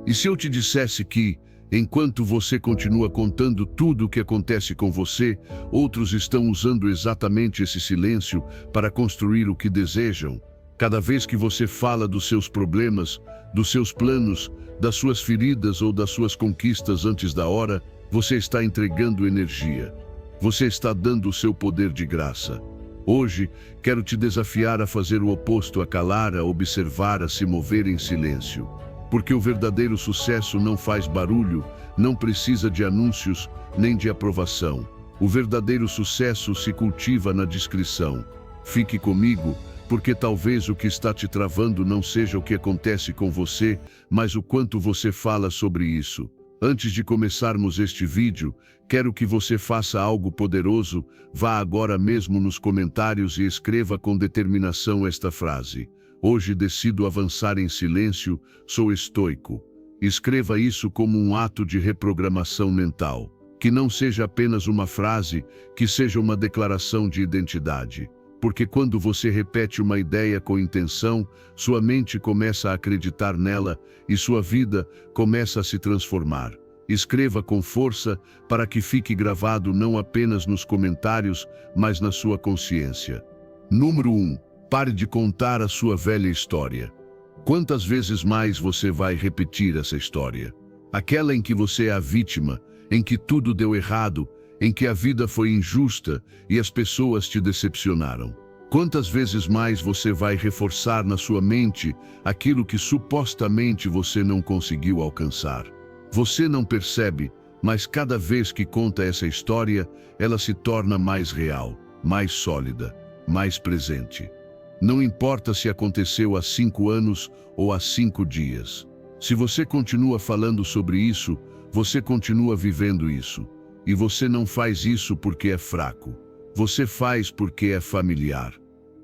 E se eu te dissesse que, enquanto você continua contando tudo o que acontece com você, outros estão usando exatamente esse silêncio para construir o que desejam? Cada vez que você fala dos seus problemas, dos seus planos, das suas feridas ou das suas conquistas antes da hora, você está entregando energia. Você está dando o seu poder de graça. Hoje, quero te desafiar a fazer o oposto, a calar, a observar, a se mover em silêncio. Porque o verdadeiro sucesso não faz barulho, não precisa de anúncios, nem de aprovação. O verdadeiro sucesso se cultiva na discrição. Fique comigo, porque talvez o que está te travando não seja o que acontece com você, mas o quanto você fala sobre isso. Antes de começarmos este vídeo, quero que você faça algo poderoso. Vá agora mesmo nos comentários e escreva com determinação esta frase: hoje decido avançar em silêncio, sou estoico. Escreva isso como um ato de reprogramação mental. Que não seja apenas uma frase, que seja uma declaração de identidade. Porque quando você repete uma ideia com intenção, sua mente começa a acreditar nela e sua vida começa a se transformar. Escreva com força para que fique gravado não apenas nos comentários, mas na sua consciência. Número 1. Pare de contar a sua velha história. Quantas vezes mais você vai repetir essa história? Aquela em que você é a vítima, em que tudo deu errado, em que a vida foi injusta e as pessoas te decepcionaram. Quantas vezes mais você vai reforçar na sua mente aquilo que supostamente você não conseguiu alcançar? Você não percebe, mas cada vez que conta essa história, ela se torna mais real, mais sólida, mais presente. Não importa se aconteceu há 5 anos ou há 5 dias. Se você continua falando sobre isso, você continua vivendo isso. E você não faz isso porque é fraco. Você faz porque é familiar.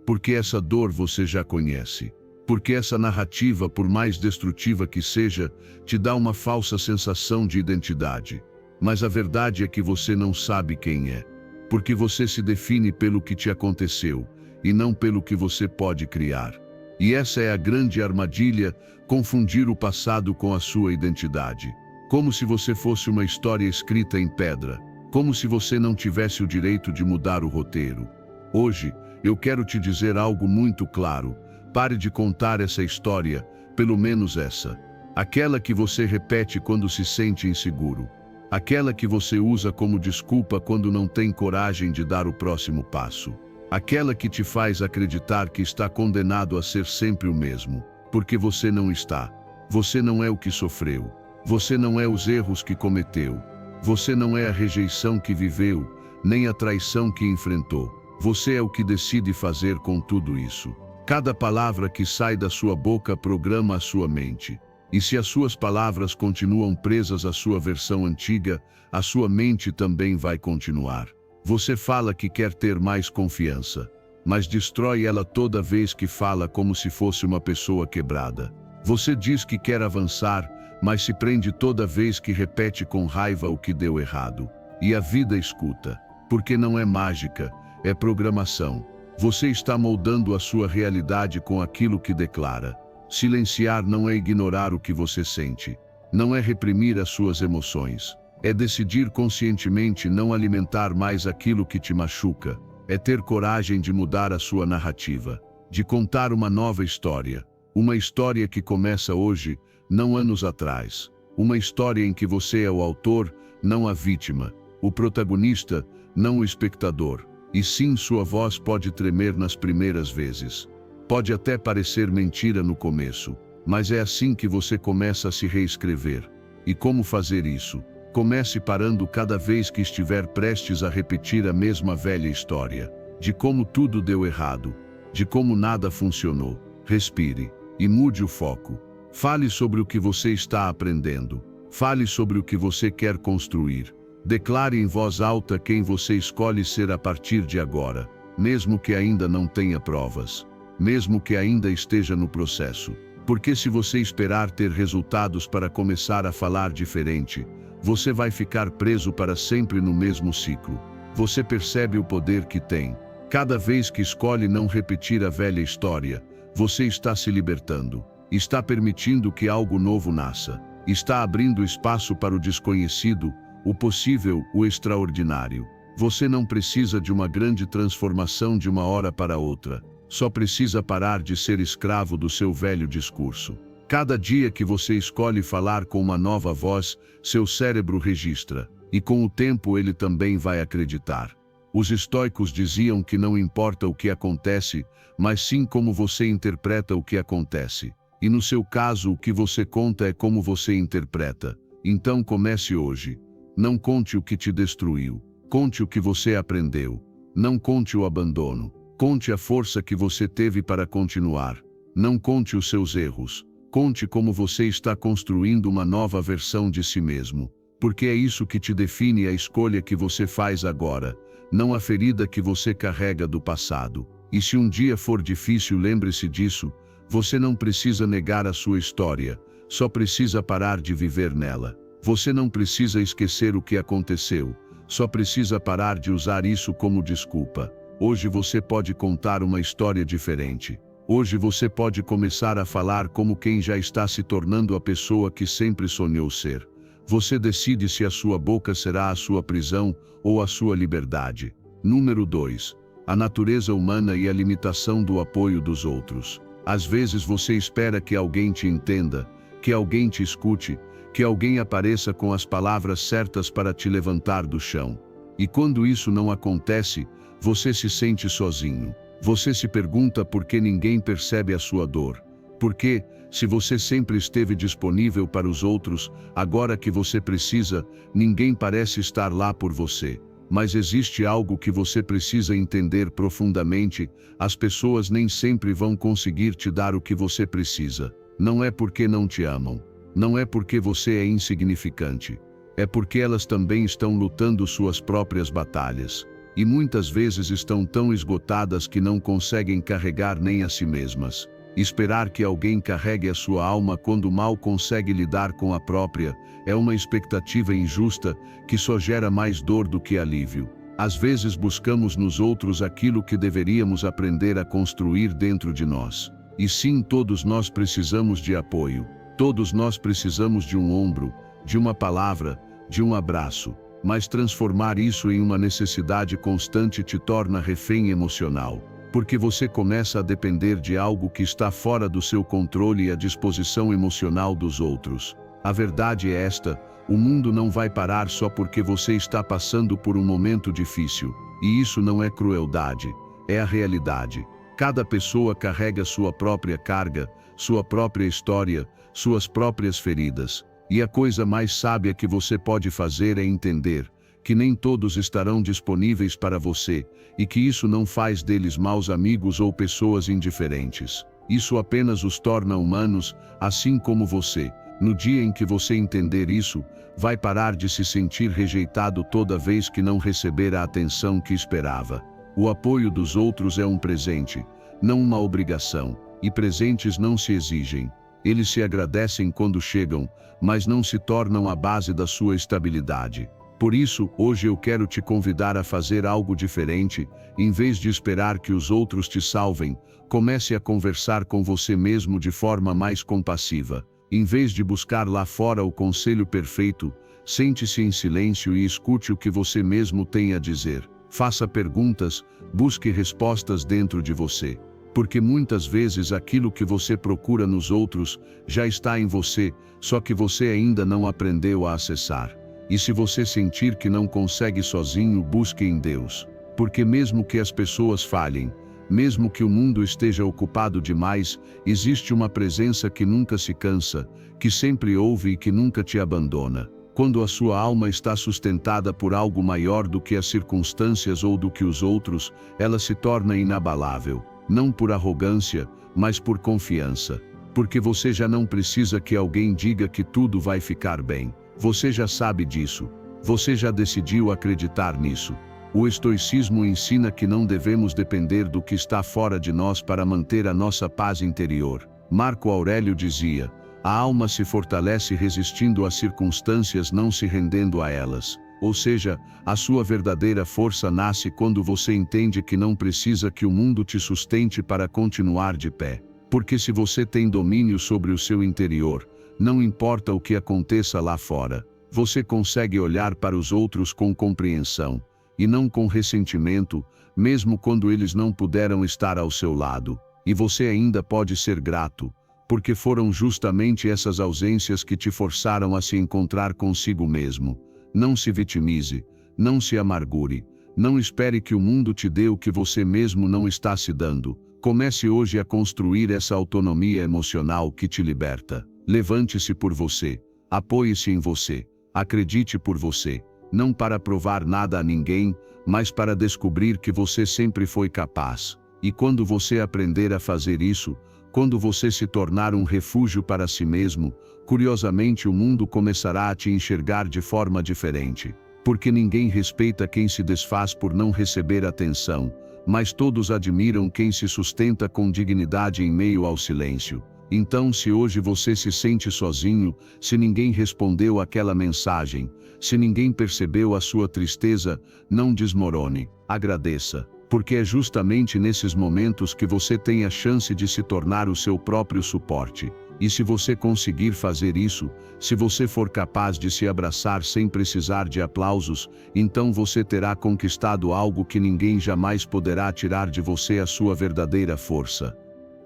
Porque essa dor você já conhece. Porque essa narrativa, por mais destrutiva que seja, te dá uma falsa sensação de identidade. Mas a verdade é que você não sabe quem é. Porque você se define pelo que te aconteceu, e não pelo que você pode criar. E essa é a grande armadilha, confundir o passado com a sua identidade. Como se você fosse uma história escrita em pedra. Como se você não tivesse o direito de mudar o roteiro. Hoje, eu quero te dizer algo muito claro. Pare de contar essa história, pelo menos essa. Aquela que você repete quando se sente inseguro. Aquela que você usa como desculpa quando não tem coragem de dar o próximo passo. Aquela que te faz acreditar que está condenado a ser sempre o mesmo. Porque você não está. Você não é o que sofreu. Você não é os erros que cometeu. Você não é a rejeição que viveu, nem a traição que enfrentou. Você é o que decide fazer com tudo isso. Cada palavra que sai da sua boca programa a sua mente. E se as suas palavras continuam presas à sua versão antiga, a sua mente também vai continuar. Você fala que quer ter mais confiança, mas destrói ela toda vez que fala como se fosse uma pessoa quebrada. Você diz que quer avançar, mas se prende toda vez que repete com raiva o que deu errado. E a vida escuta, porque não é mágica, é programação. Você está moldando a sua realidade com aquilo que declara. Silenciar não é ignorar o que você sente. Não é reprimir as suas emoções. É decidir conscientemente não alimentar mais aquilo que te machuca. É ter coragem de mudar a sua narrativa. De contar uma nova história. Uma história que começa hoje, não anos atrás. Uma história em que você é o autor, não a vítima. O protagonista, não o espectador. E sim, sua voz pode tremer nas primeiras vezes. Pode até parecer mentira no começo. Mas é assim que você começa a se reescrever. E como fazer isso? Comece parando cada vez que estiver prestes a repetir a mesma velha história. De como tudo deu errado. De como nada funcionou. Respire. E mude o foco. Fale sobre o que você está aprendendo. Fale sobre o que você quer construir. Declare em voz alta quem você escolhe ser a partir de agora, mesmo que ainda não tenha provas, mesmo que ainda esteja no processo. Porque se você esperar ter resultados para começar a falar diferente, você vai ficar preso para sempre no mesmo ciclo. Você percebe o poder que tem. Cada vez que escolhe não repetir a velha história, você está se libertando. Está permitindo que algo novo nasça. Está abrindo espaço para o desconhecido, o possível, o extraordinário. Você não precisa de uma grande transformação de uma hora para outra. Só precisa parar de ser escravo do seu velho discurso. Cada dia que você escolhe falar com uma nova voz, seu cérebro registra, e com o tempo ele também vai acreditar. Os estoicos diziam que não importa o que acontece, mas sim como você interpreta o que acontece. E no seu caso, o que você conta é como você interpreta. Então comece hoje. Não conte o que te destruiu. Conte o que você aprendeu. Não conte o abandono. Conte a força que você teve para continuar. Não conte os seus erros. Conte como você está construindo uma nova versão de si mesmo. Porque é isso que te define a escolha que você faz agora, não a ferida que você carrega do passado. E se um dia for difícil, lembre-se disso. Você não precisa negar a sua história, só precisa parar de viver nela. Você não precisa esquecer o que aconteceu, só precisa parar de usar isso como desculpa. Hoje você pode contar uma história diferente. Hoje você pode começar a falar como quem já está se tornando a pessoa que sempre sonhou ser. Você decide se a sua boca será a sua prisão ou a sua liberdade. Número 2. A natureza humana e a limitação do apoio dos outros. Às vezes você espera que alguém te entenda, que alguém te escute, que alguém apareça com as palavras certas para te levantar do chão. E quando isso não acontece, você se sente sozinho. Você se pergunta por que ninguém percebe a sua dor. Por que, se você sempre esteve disponível para os outros, agora que você precisa, ninguém parece estar lá por você. Mas existe algo que você precisa entender profundamente: as pessoas nem sempre vão conseguir te dar o que você precisa. Não é porque não te amam. Não é porque você é insignificante. É porque elas também estão lutando suas próprias batalhas. E muitas vezes estão tão esgotadas que não conseguem carregar nem a si mesmas. Esperar que alguém carregue a sua alma quando mal consegue lidar com a própria, é uma expectativa injusta que só gera mais dor do que alívio. Às vezes buscamos nos outros aquilo que deveríamos aprender a construir dentro de nós. E sim, todos nós precisamos de apoio. Todos nós precisamos de um ombro, de uma palavra, de um abraço. Mas transformar isso em uma necessidade constante te torna refém emocional. Porque você começa a depender de algo que está fora do seu controle e a disposição emocional dos outros. A verdade é esta: o mundo não vai parar só porque você está passando por um momento difícil. E isso não é crueldade, é a realidade. Cada pessoa carrega sua própria carga, sua própria história, suas próprias feridas. E a coisa mais sábia que você pode fazer é entender que nem todos estarão disponíveis para você, e que isso não faz deles maus amigos ou pessoas indiferentes. Isso apenas os torna humanos, assim como você. No dia em que você entender isso, vai parar de se sentir rejeitado toda vez que não receber a atenção que esperava. O apoio dos outros é um presente, não uma obrigação, e presentes não se exigem. Eles se agradecem quando chegam, mas não se tornam a base da sua estabilidade. Por isso, hoje eu quero te convidar a fazer algo diferente. Em vez de esperar que os outros te salvem, comece a conversar com você mesmo de forma mais compassiva. Em vez de buscar lá fora o conselho perfeito, sente-se em silêncio e escute o que você mesmo tem a dizer. Faça perguntas, busque respostas dentro de você. Porque muitas vezes aquilo que você procura nos outros já está em você, só que você ainda não aprendeu a acessar. E se você sentir que não consegue sozinho, busque em Deus. Porque mesmo que as pessoas falhem, mesmo que o mundo esteja ocupado demais, existe uma presença que nunca se cansa, que sempre ouve e que nunca te abandona. Quando a sua alma está sustentada por algo maior do que as circunstâncias ou do que os outros, ela se torna inabalável. Não por arrogância, mas por confiança. Porque você já não precisa que alguém diga que tudo vai ficar bem. Você já sabe disso. Você já decidiu acreditar nisso. O estoicismo ensina que não devemos depender do que está fora de nós para manter a nossa paz interior. Marco Aurélio dizia: a alma se fortalece resistindo às circunstâncias, não se rendendo a elas. Ou seja, a sua verdadeira força nasce quando você entende que não precisa que o mundo te sustente para continuar de pé. Porque se você tem domínio sobre o seu interior, não importa o que aconteça lá fora. Você consegue olhar para os outros com compreensão, e não com ressentimento, mesmo quando eles não puderam estar ao seu lado. E você ainda pode ser grato, porque foram justamente essas ausências que te forçaram a se encontrar consigo mesmo. Não se vitimize, não se amargure, não espere que o mundo te dê o que você mesmo não está se dando. Comece hoje a construir essa autonomia emocional que te liberta. Levante-se por você, apoie-se em você, acredite por você, não para provar nada a ninguém, mas para descobrir que você sempre foi capaz. E quando você aprender a fazer isso, quando você se tornar um refúgio para si mesmo, curiosamente o mundo começará a te enxergar de forma diferente. Porque ninguém respeita quem se desfaz por não receber atenção, mas todos admiram quem se sustenta com dignidade em meio ao silêncio. Então, se hoje você se sente sozinho, se ninguém respondeu àquela mensagem, se ninguém percebeu a sua tristeza, não desmorone, agradeça. Porque é justamente nesses momentos que você tem a chance de se tornar o seu próprio suporte. E se você conseguir fazer isso, se você for capaz de se abraçar sem precisar de aplausos, então você terá conquistado algo que ninguém jamais poderá tirar de você, a sua verdadeira força.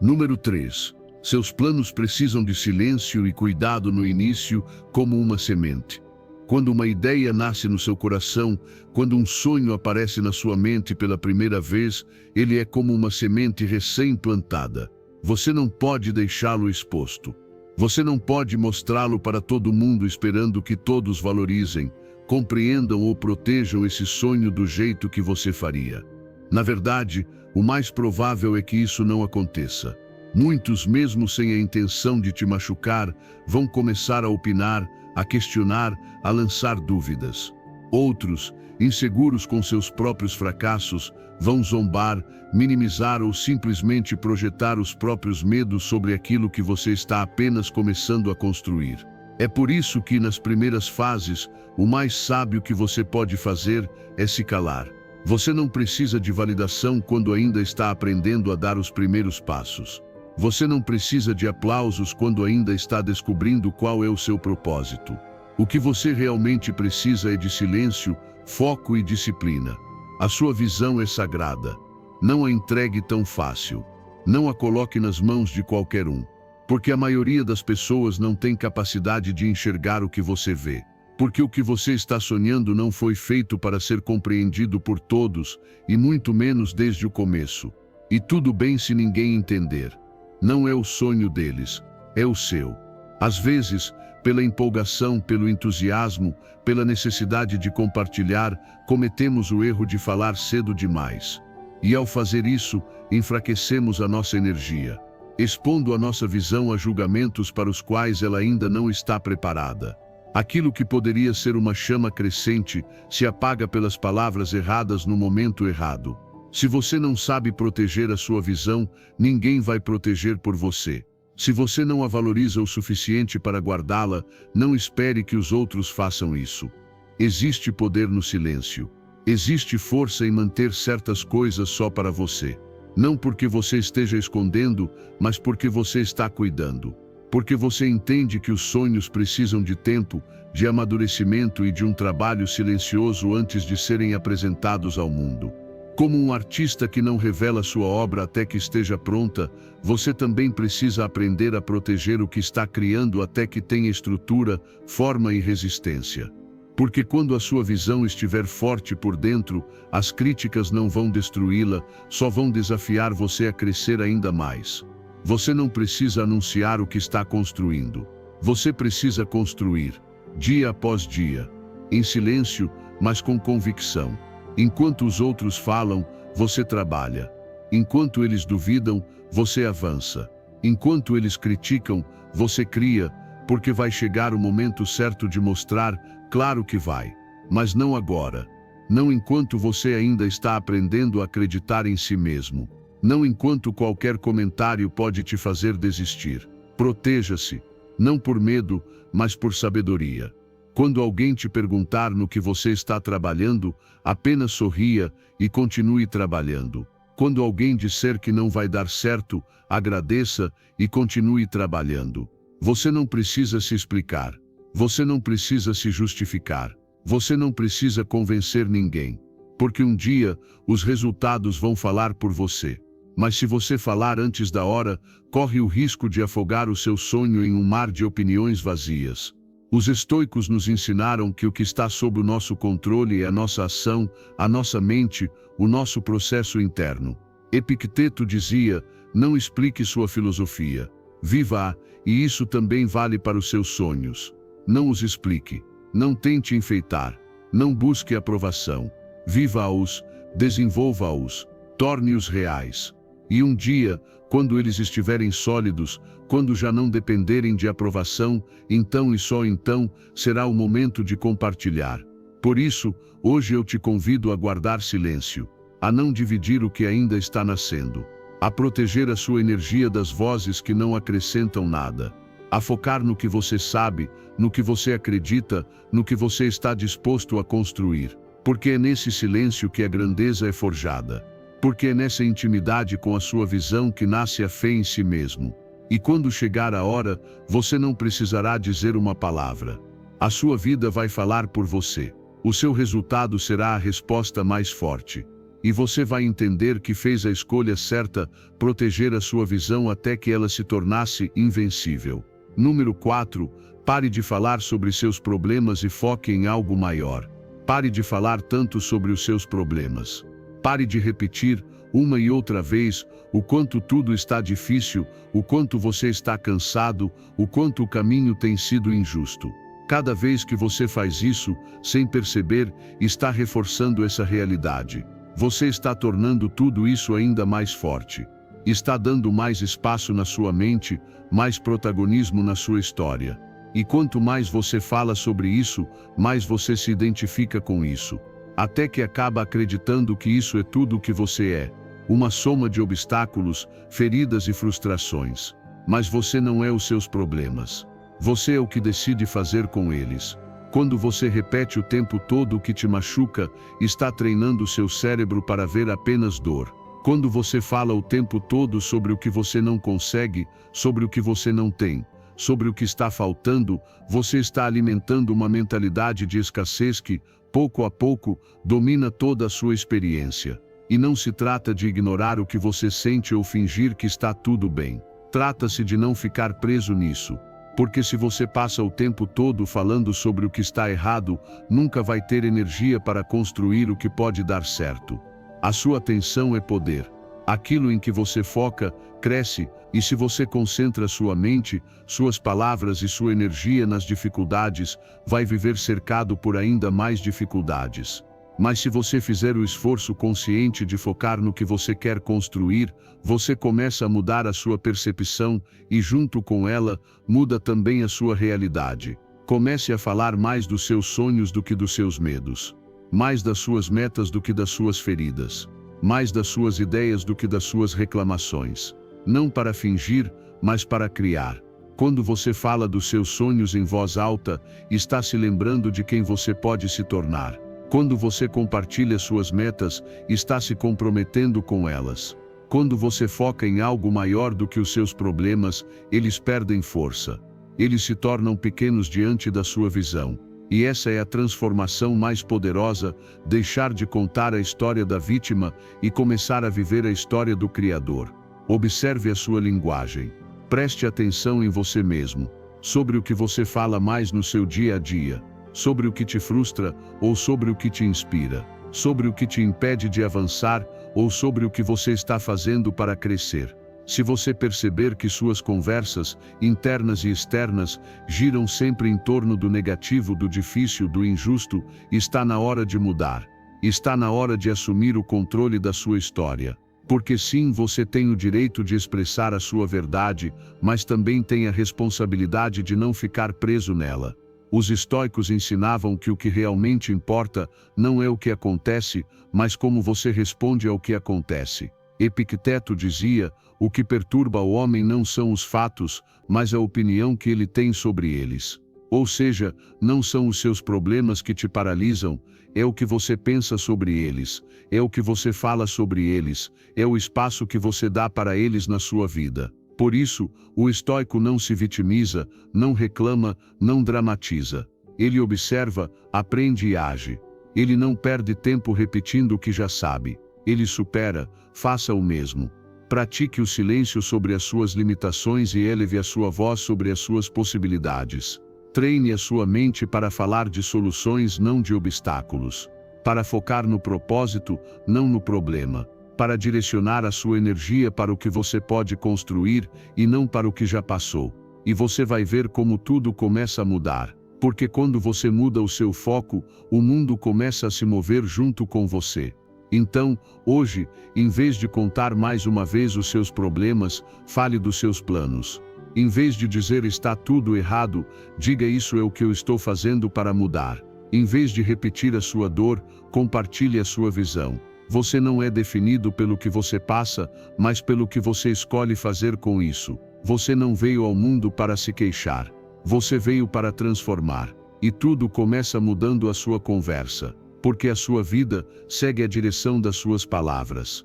Número 3. Seus planos precisam de silêncio e cuidado no início, como uma semente. Quando uma ideia nasce no seu coração, quando um sonho aparece na sua mente pela primeira vez, ele é como uma semente recém-plantada. Você não pode deixá-lo exposto. Você não pode mostrá-lo para todo mundo esperando que todos valorizem, compreendam ou protejam esse sonho do jeito que você faria. Na verdade, o mais provável é que isso não aconteça. Muitos, mesmo sem a intenção de te machucar, vão começar a opinar, a questionar, a lançar dúvidas. Outros, inseguros com seus próprios fracassos, vão zombar, minimizar ou simplesmente projetar os próprios medos sobre aquilo que você está apenas começando a construir. É por isso que, nas primeiras fases, o mais sábio que você pode fazer é se calar. Você não precisa de validação quando ainda está aprendendo a dar os primeiros passos. Você não precisa de aplausos quando ainda está descobrindo qual é o seu propósito. O que você realmente precisa é de silêncio, foco e disciplina. A sua visão é sagrada. Não a entregue tão fácil. Não a coloque nas mãos de qualquer um. Porque a maioria das pessoas não tem capacidade de enxergar o que você vê. Porque o que você está sonhando não foi feito para ser compreendido por todos, e muito menos desde o começo. E tudo bem se ninguém entender. Não é o sonho deles, é o seu. Às vezes, pela empolgação, pelo entusiasmo, pela necessidade de compartilhar, cometemos o erro de falar cedo demais. E ao fazer isso, enfraquecemos a nossa energia, expondo a nossa visão a julgamentos para os quais ela ainda não está preparada. Aquilo que poderia ser uma chama crescente se apaga pelas palavras erradas no momento errado. Se você não sabe proteger a sua visão, ninguém vai proteger por você. Se você não a valoriza o suficiente para guardá-la, não espere que os outros façam isso. Existe poder no silêncio. Existe força em manter certas coisas só para você. Não porque você esteja escondendo, mas porque você está cuidando. Porque você entende que os sonhos precisam de tempo, de amadurecimento e de um trabalho silencioso antes de serem apresentados ao mundo. Como um artista que não revela sua obra até que esteja pronta, você também precisa aprender a proteger o que está criando até que tenha estrutura, forma e resistência. Porque quando a sua visão estiver forte por dentro, as críticas não vão destruí-la, só vão desafiar você a crescer ainda mais. Você não precisa anunciar o que está construindo. Você precisa construir, dia após dia, em silêncio, mas com convicção. Enquanto os outros falam, você trabalha. Enquanto eles duvidam, você avança. Enquanto eles criticam, você cria, porque vai chegar o momento certo de mostrar, claro que vai. Mas não agora. Não enquanto você ainda está aprendendo a acreditar em si mesmo. Não enquanto qualquer comentário pode te fazer desistir. Proteja-se, não por medo, mas por sabedoria. Quando alguém te perguntar no que você está trabalhando, apenas sorria e continue trabalhando. Quando alguém disser que não vai dar certo, agradeça e continue trabalhando. Você não precisa se explicar. Você não precisa se justificar. Você não precisa convencer ninguém. Porque um dia, os resultados vão falar por você. Mas se você falar antes da hora, corre o risco de afogar o seu sonho em um mar de opiniões vazias. Os estoicos nos ensinaram que o que está sob o nosso controle é a nossa ação, a nossa mente, o nosso processo interno. Epicteto dizia: não explique sua filosofia. Viva-a, e isso também vale para os seus sonhos. Não os explique. Não tente enfeitar. Não busque aprovação. Viva-os, desenvolva-os, torne-os reais. E um dia, quando eles estiverem sólidos, quando já não dependerem de aprovação, então e só então, será o momento de compartilhar. Por isso, hoje eu te convido a guardar silêncio, a não dividir o que ainda está nascendo, a proteger a sua energia das vozes que não acrescentam nada, a focar no que você sabe, no que você acredita, no que você está disposto a construir, porque é nesse silêncio que a grandeza é forjada. Porque é nessa intimidade com a sua visão que nasce a fé em si mesmo. E quando chegar a hora, você não precisará dizer uma palavra. A sua vida vai falar por você. O seu resultado será a resposta mais forte. E você vai entender que fez a escolha certa, proteger a sua visão até que ela se tornasse invencível. Número 4. Pare de falar sobre seus problemas e foque em algo maior. Pare de falar tanto sobre os seus problemas. Pare de repetir, uma e outra vez, o quanto tudo está difícil, o quanto você está cansado, o quanto o caminho tem sido injusto. Cada vez que você faz isso, sem perceber, está reforçando essa realidade. Você está tornando tudo isso ainda mais forte. Está dando mais espaço na sua mente, mais protagonismo na sua história. E quanto mais você fala sobre isso, mais você se identifica com isso. Até que acaba acreditando que isso é tudo o que você é, uma soma de obstáculos, feridas e frustrações. Mas você não é os seus problemas. Você é o que decide fazer com eles. Quando você repete o tempo todo o que te machuca, está treinando seu cérebro para ver apenas dor. Quando você fala o tempo todo sobre o que você não consegue, sobre o que você não tem, sobre o que está faltando, você está alimentando uma mentalidade de escassez que, pouco a pouco, domina toda a sua experiência. E não se trata de ignorar o que você sente ou fingir que está tudo bem. Trata-se de não ficar preso nisso. Porque se você passa o tempo todo falando sobre o que está errado, nunca vai ter energia para construir o que pode dar certo. A sua atenção é poder. Aquilo em que você foca, cresce, e se você concentra sua mente, suas palavras e sua energia nas dificuldades, vai viver cercado por ainda mais dificuldades. Mas se você fizer o esforço consciente de focar no que você quer construir, você começa a mudar a sua percepção e, junto com ela, muda também a sua realidade. Comece a falar mais dos seus sonhos do que dos seus medos. Mais das suas metas do que das suas feridas. Mais das suas ideias do que das suas reclamações. Não para fingir, mas para criar. Quando você fala dos seus sonhos em voz alta, está se lembrando de quem você pode se tornar. Quando você compartilha suas metas, está se comprometendo com elas. Quando você foca em algo maior do que os seus problemas, eles perdem força. Eles se tornam pequenos diante da sua visão. E essa é a transformação mais poderosa, deixar de contar a história da vítima e começar a viver a história do Criador. Observe a sua linguagem. Preste atenção em você mesmo, sobre o que você fala mais no seu dia a dia, sobre o que te frustra ou sobre o que te inspira, sobre o que te impede de avançar ou sobre o que você está fazendo para crescer. Se você perceber que suas conversas, internas e externas, giram sempre em torno do negativo, do difícil, do injusto, está na hora de mudar. Está na hora de assumir o controle da sua história. Porque sim, você tem o direito de expressar a sua verdade, mas também tem a responsabilidade de não ficar preso nela. Os estoicos ensinavam que o que realmente importa não é o que acontece, mas como você responde ao que acontece. Epicteto dizia: o que perturba o homem não são os fatos, mas a opinião que ele tem sobre eles. Ou seja, não são os seus problemas que te paralisam, é o que você pensa sobre eles, é o que você fala sobre eles, é o espaço que você dá para eles na sua vida. Por isso, o estoico não se vitimiza, não reclama, não dramatiza. Ele observa, aprende e age. Ele não perde tempo repetindo o que já sabe. Ele supera, faça o mesmo. Pratique o silêncio sobre as suas limitações e eleve a sua voz sobre as suas possibilidades. Treine a sua mente para falar de soluções, não de obstáculos. Para focar no propósito, não no problema. Para direcionar a sua energia para o que você pode construir e não para o que já passou. E você vai ver como tudo começa a mudar. Porque quando você muda o seu foco, o mundo começa a se mover junto com você. Então, hoje, em vez de contar mais uma vez os seus problemas, fale dos seus planos. Em vez de dizer está tudo errado, diga isso é o que eu estou fazendo para mudar. Em vez de repetir a sua dor, compartilhe a sua visão. Você não é definido pelo que você passa, mas pelo que você escolhe fazer com isso. Você não veio ao mundo para se queixar. Você veio para transformar. E tudo começa mudando a sua conversa. Porque a sua vida segue a direção das suas palavras.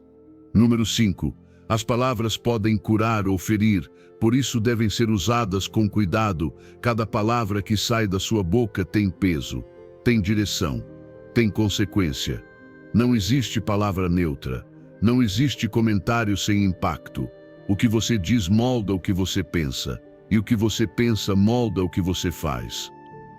Número 5. As palavras podem curar ou ferir, por isso devem ser usadas com cuidado. Cada palavra que sai da sua boca tem peso, tem direção, tem consequência. Não existe palavra neutra. Não existe comentário sem impacto. O que você diz molda o que você pensa, e o que você pensa molda o que você faz.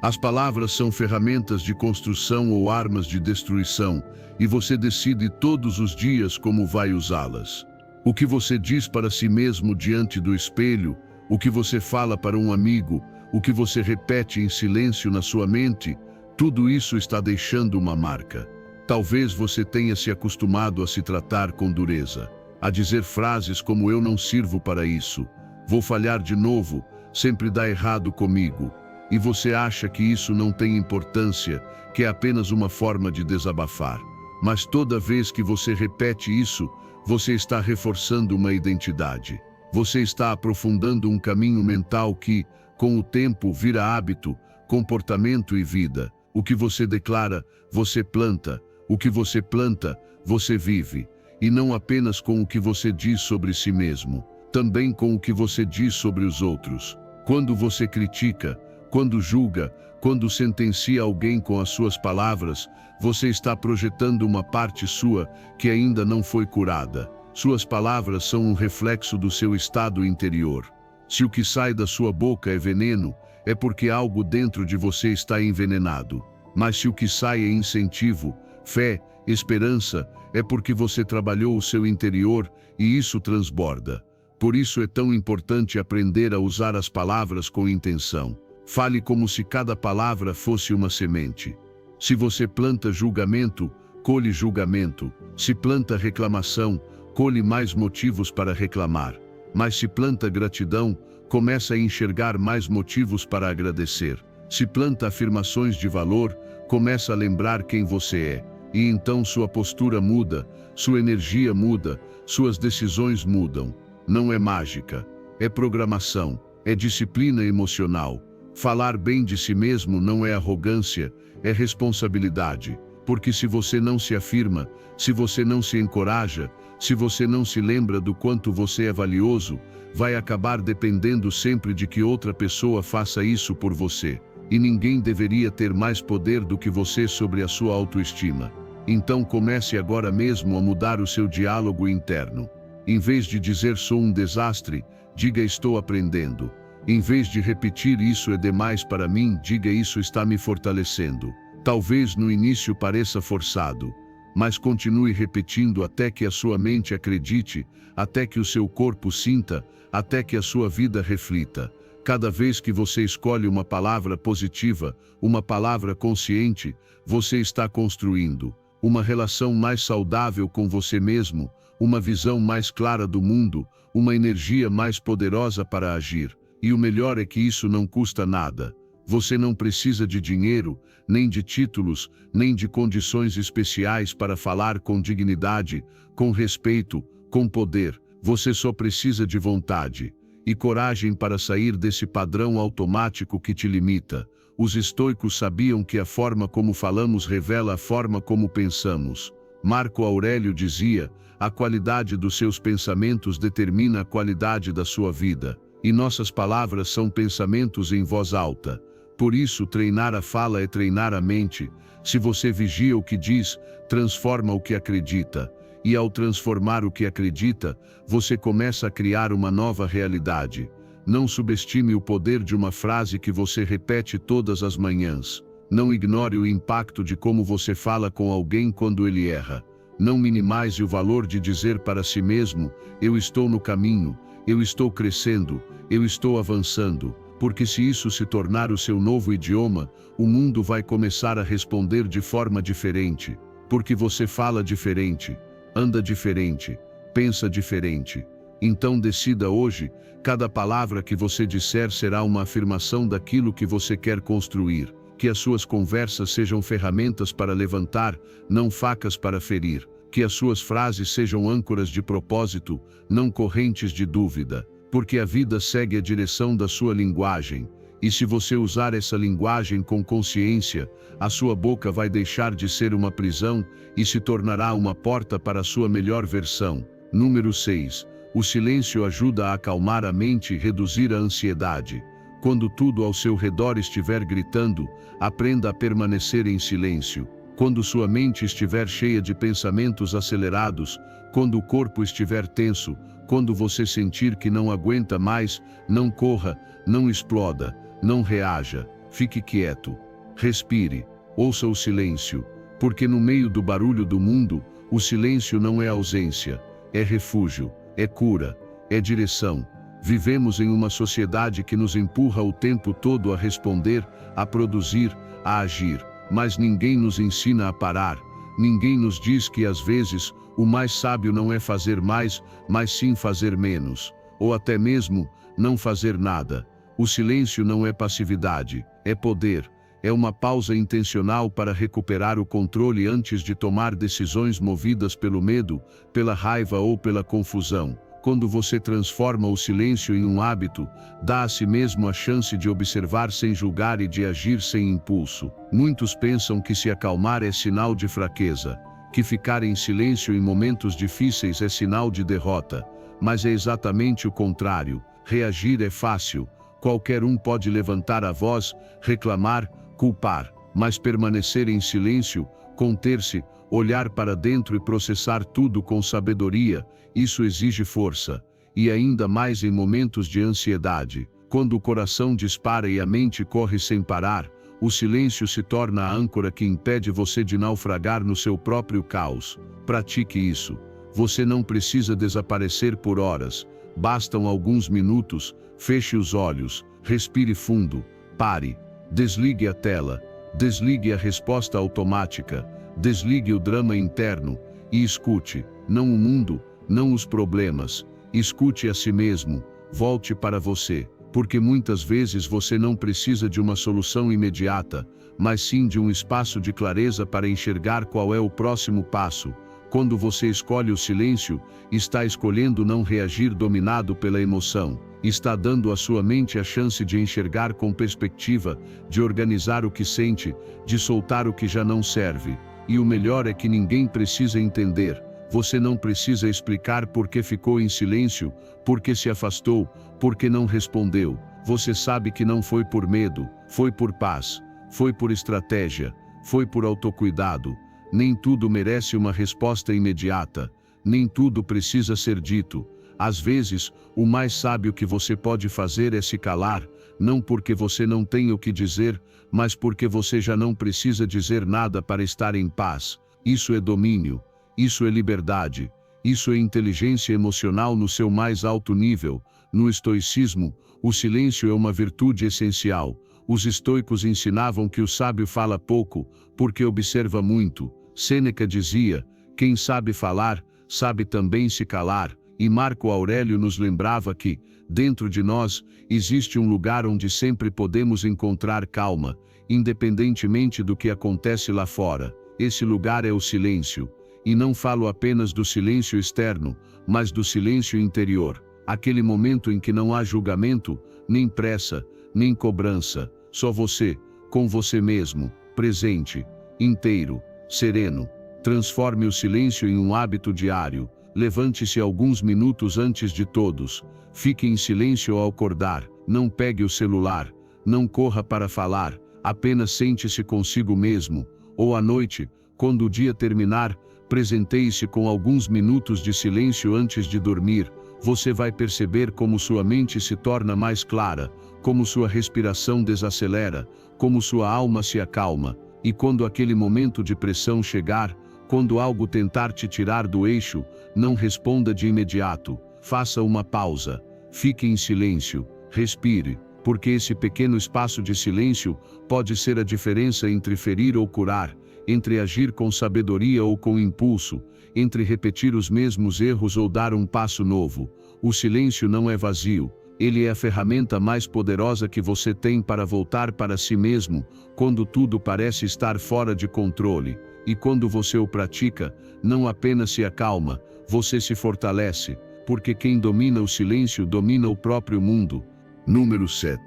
As palavras são ferramentas de construção ou armas de destruição, e você decide todos os dias como vai usá-las. O que você diz para si mesmo diante do espelho, o que você fala para um amigo, o que você repete em silêncio na sua mente, tudo isso está deixando uma marca. Talvez você tenha se acostumado a se tratar com dureza, a dizer frases como eu não sirvo para isso, vou falhar de novo, sempre dá errado comigo. E você acha que isso não tem importância, que é apenas uma forma de desabafar. Mas toda vez que você repete isso, você está reforçando uma identidade. Você está aprofundando um caminho mental que, com o tempo, vira hábito, comportamento e vida. O que você declara, você planta. O que você planta, você vive. E não apenas com o que você diz sobre si mesmo, também com o que você diz sobre os outros. Quando você critica, quando julga, quando sentencia alguém com as suas palavras, você está projetando uma parte sua que ainda não foi curada. Suas palavras são um reflexo do seu estado interior. Se o que sai da sua boca é veneno, é porque algo dentro de você está envenenado. Mas se o que sai é incentivo, fé, esperança, é porque você trabalhou o seu interior e isso transborda. Por isso é tão importante aprender a usar as palavras com intenção. Fale como se cada palavra fosse uma semente. Se você planta julgamento, colhe julgamento. Se planta reclamação, colhe mais motivos para reclamar. Mas se planta gratidão, começa a enxergar mais motivos para agradecer. Se planta afirmações de valor, começa a lembrar quem você é. E então sua postura muda, sua energia muda, suas decisões mudam. Não é mágica, é programação, é disciplina emocional. Falar bem de si mesmo não é arrogância, é responsabilidade. Porque se você não se afirma, se você não se encoraja, se você não se lembra do quanto você é valioso, vai acabar dependendo sempre de que outra pessoa faça isso por você. E ninguém deveria ter mais poder do que você sobre a sua autoestima. Então comece agora mesmo a mudar o seu diálogo interno. Em vez de dizer sou um desastre, diga estou aprendendo. Em vez de repetir isso é demais para mim, diga isso está me fortalecendo. Talvez no início pareça forçado, mas continue repetindo até que a sua mente acredite, até que o seu corpo sinta, até que a sua vida reflita. Cada vez que você escolhe uma palavra positiva, uma palavra consciente, você está construindo uma relação mais saudável com você mesmo, uma visão mais clara do mundo, uma energia mais poderosa para agir. E o melhor é que isso não custa nada. Você não precisa de dinheiro, nem de títulos, nem de condições especiais para falar com dignidade, com respeito, com poder. Você só precisa de vontade e coragem para sair desse padrão automático que te limita. Os estoicos sabiam que a forma como falamos revela a forma como pensamos. Marco Aurélio dizia: a qualidade dos seus pensamentos determina a qualidade da sua vida, e nossas palavras são pensamentos em voz alta. Por isso, treinar a fala é treinar a mente. Se você vigia o que diz, transforma o que acredita. E ao transformar o que acredita, você começa a criar uma nova realidade. Não subestime o poder de uma frase que você repete todas as manhãs. Não ignore o impacto de como você fala com alguém quando ele erra. Não minimize o valor de dizer para si mesmo: eu estou no caminho, eu estou crescendo, eu estou avançando. Porque se isso se tornar o seu novo idioma, o mundo vai começar a responder de forma diferente. Porque você fala diferente, anda diferente, pensa diferente. Então decida hoje: cada palavra que você disser será uma afirmação daquilo que você quer construir. Que as suas conversas sejam ferramentas para levantar, não facas para ferir. Que as suas frases sejam âncoras de propósito, não correntes de dúvida. Porque a vida segue a direção da sua linguagem. E se você usar essa linguagem com consciência, a sua boca vai deixar de ser uma prisão e se tornará uma porta para a sua melhor versão. Número 6. O silêncio ajuda a acalmar a mente e reduzir a ansiedade. Quando tudo ao seu redor estiver gritando, aprenda a permanecer em silêncio. Quando sua mente estiver cheia de pensamentos acelerados, quando o corpo estiver tenso, quando você sentir que não aguenta mais, não corra, não exploda, não reaja, fique quieto. Respire, ouça o silêncio, porque no meio do barulho do mundo, o silêncio não é ausência, é refúgio, é cura, é direção. Vivemos em uma sociedade que nos empurra o tempo todo a responder, a produzir, a agir, mas ninguém nos ensina a parar. Ninguém nos diz que às vezes o mais sábio não é fazer mais, mas sim fazer menos, ou até mesmo não fazer nada. O silêncio não é passividade, é poder, é uma pausa intencional para recuperar o controle antes de tomar decisões movidas pelo medo, pela raiva ou pela confusão. Quando você transforma o silêncio em um hábito, dá a si mesmo a chance de observar sem julgar e de agir sem impulso. Muitos pensam que se acalmar é sinal de fraqueza, que ficar em silêncio em momentos difíceis é sinal de derrota. Mas é exatamente o contrário. Reagir é fácil. Qualquer um pode levantar a voz, reclamar, culpar. Mas permanecer em silêncio, conter-se, olhar para dentro e processar tudo com sabedoria, isso exige força. E ainda mais em momentos de ansiedade. Quando o coração dispara e a mente corre sem parar, o silêncio se torna a âncora que impede você de naufragar no seu próprio caos. Pratique isso. Você não precisa desaparecer por horas. Bastam alguns minutos. Feche os olhos, respire fundo, pare, desligue a tela, desligue a resposta automática, desligue o drama interno e escute, não o mundo, não os problemas, escute a si mesmo, volte para você, porque muitas vezes você não precisa de uma solução imediata, mas sim de um espaço de clareza para enxergar qual é o próximo passo. Quando você escolhe o silêncio, está escolhendo não reagir dominado pela emoção. Está dando à sua mente a chance de enxergar com perspectiva, de organizar o que sente, de soltar o que já não serve. E o melhor é que ninguém precisa entender. Você não precisa explicar por que ficou em silêncio, por que se afastou, por que não respondeu. Você sabe que não foi por medo, foi por paz, foi por estratégia, foi por autocuidado. Nem tudo merece uma resposta imediata, nem tudo precisa ser dito. Às vezes, o mais sábio que você pode fazer é se calar, não porque você não tem o que dizer, mas porque você já não precisa dizer nada para estar em paz. Isso é domínio, isso é liberdade, isso é inteligência emocional no seu mais alto nível. No estoicismo, o silêncio é uma virtude essencial. Os estoicos ensinavam que o sábio fala pouco, porque observa muito. Sêneca dizia: quem sabe falar, sabe também se calar. E Marco Aurélio nos lembrava que, dentro de nós, existe um lugar onde sempre podemos encontrar calma, independentemente do que acontece lá fora. Esse lugar é o silêncio. E não falo apenas do silêncio externo, mas do silêncio interior. Aquele momento em que não há julgamento, nem pressa, nem cobrança. Só você, com você mesmo, presente, inteiro, sereno. Transforme o silêncio em um hábito diário. Levante-se alguns minutos antes de todos. Fique em silêncio ao acordar. Não pegue o celular. Não corra para falar. Apenas sente-se consigo mesmo. Ou à noite, quando o dia terminar, presenteie-se com alguns minutos de silêncio antes de dormir. Você vai perceber como sua mente se torna mais clara, como sua respiração desacelera, como sua alma se acalma. E quando aquele momento de pressão chegar, quando algo tentar te tirar do eixo, não responda de imediato. Faça uma pausa. Fique em silêncio. Respire, porque esse pequeno espaço de silêncio pode ser a diferença entre ferir ou curar, entre agir com sabedoria ou com impulso, entre repetir os mesmos erros ou dar um passo novo. O silêncio não é vazio. Ele é a ferramenta mais poderosa que você tem para voltar para si mesmo, quando tudo parece estar fora de controle. E quando você o pratica, não apenas se acalma, você se fortalece, porque quem domina o silêncio domina o próprio mundo. Número 7.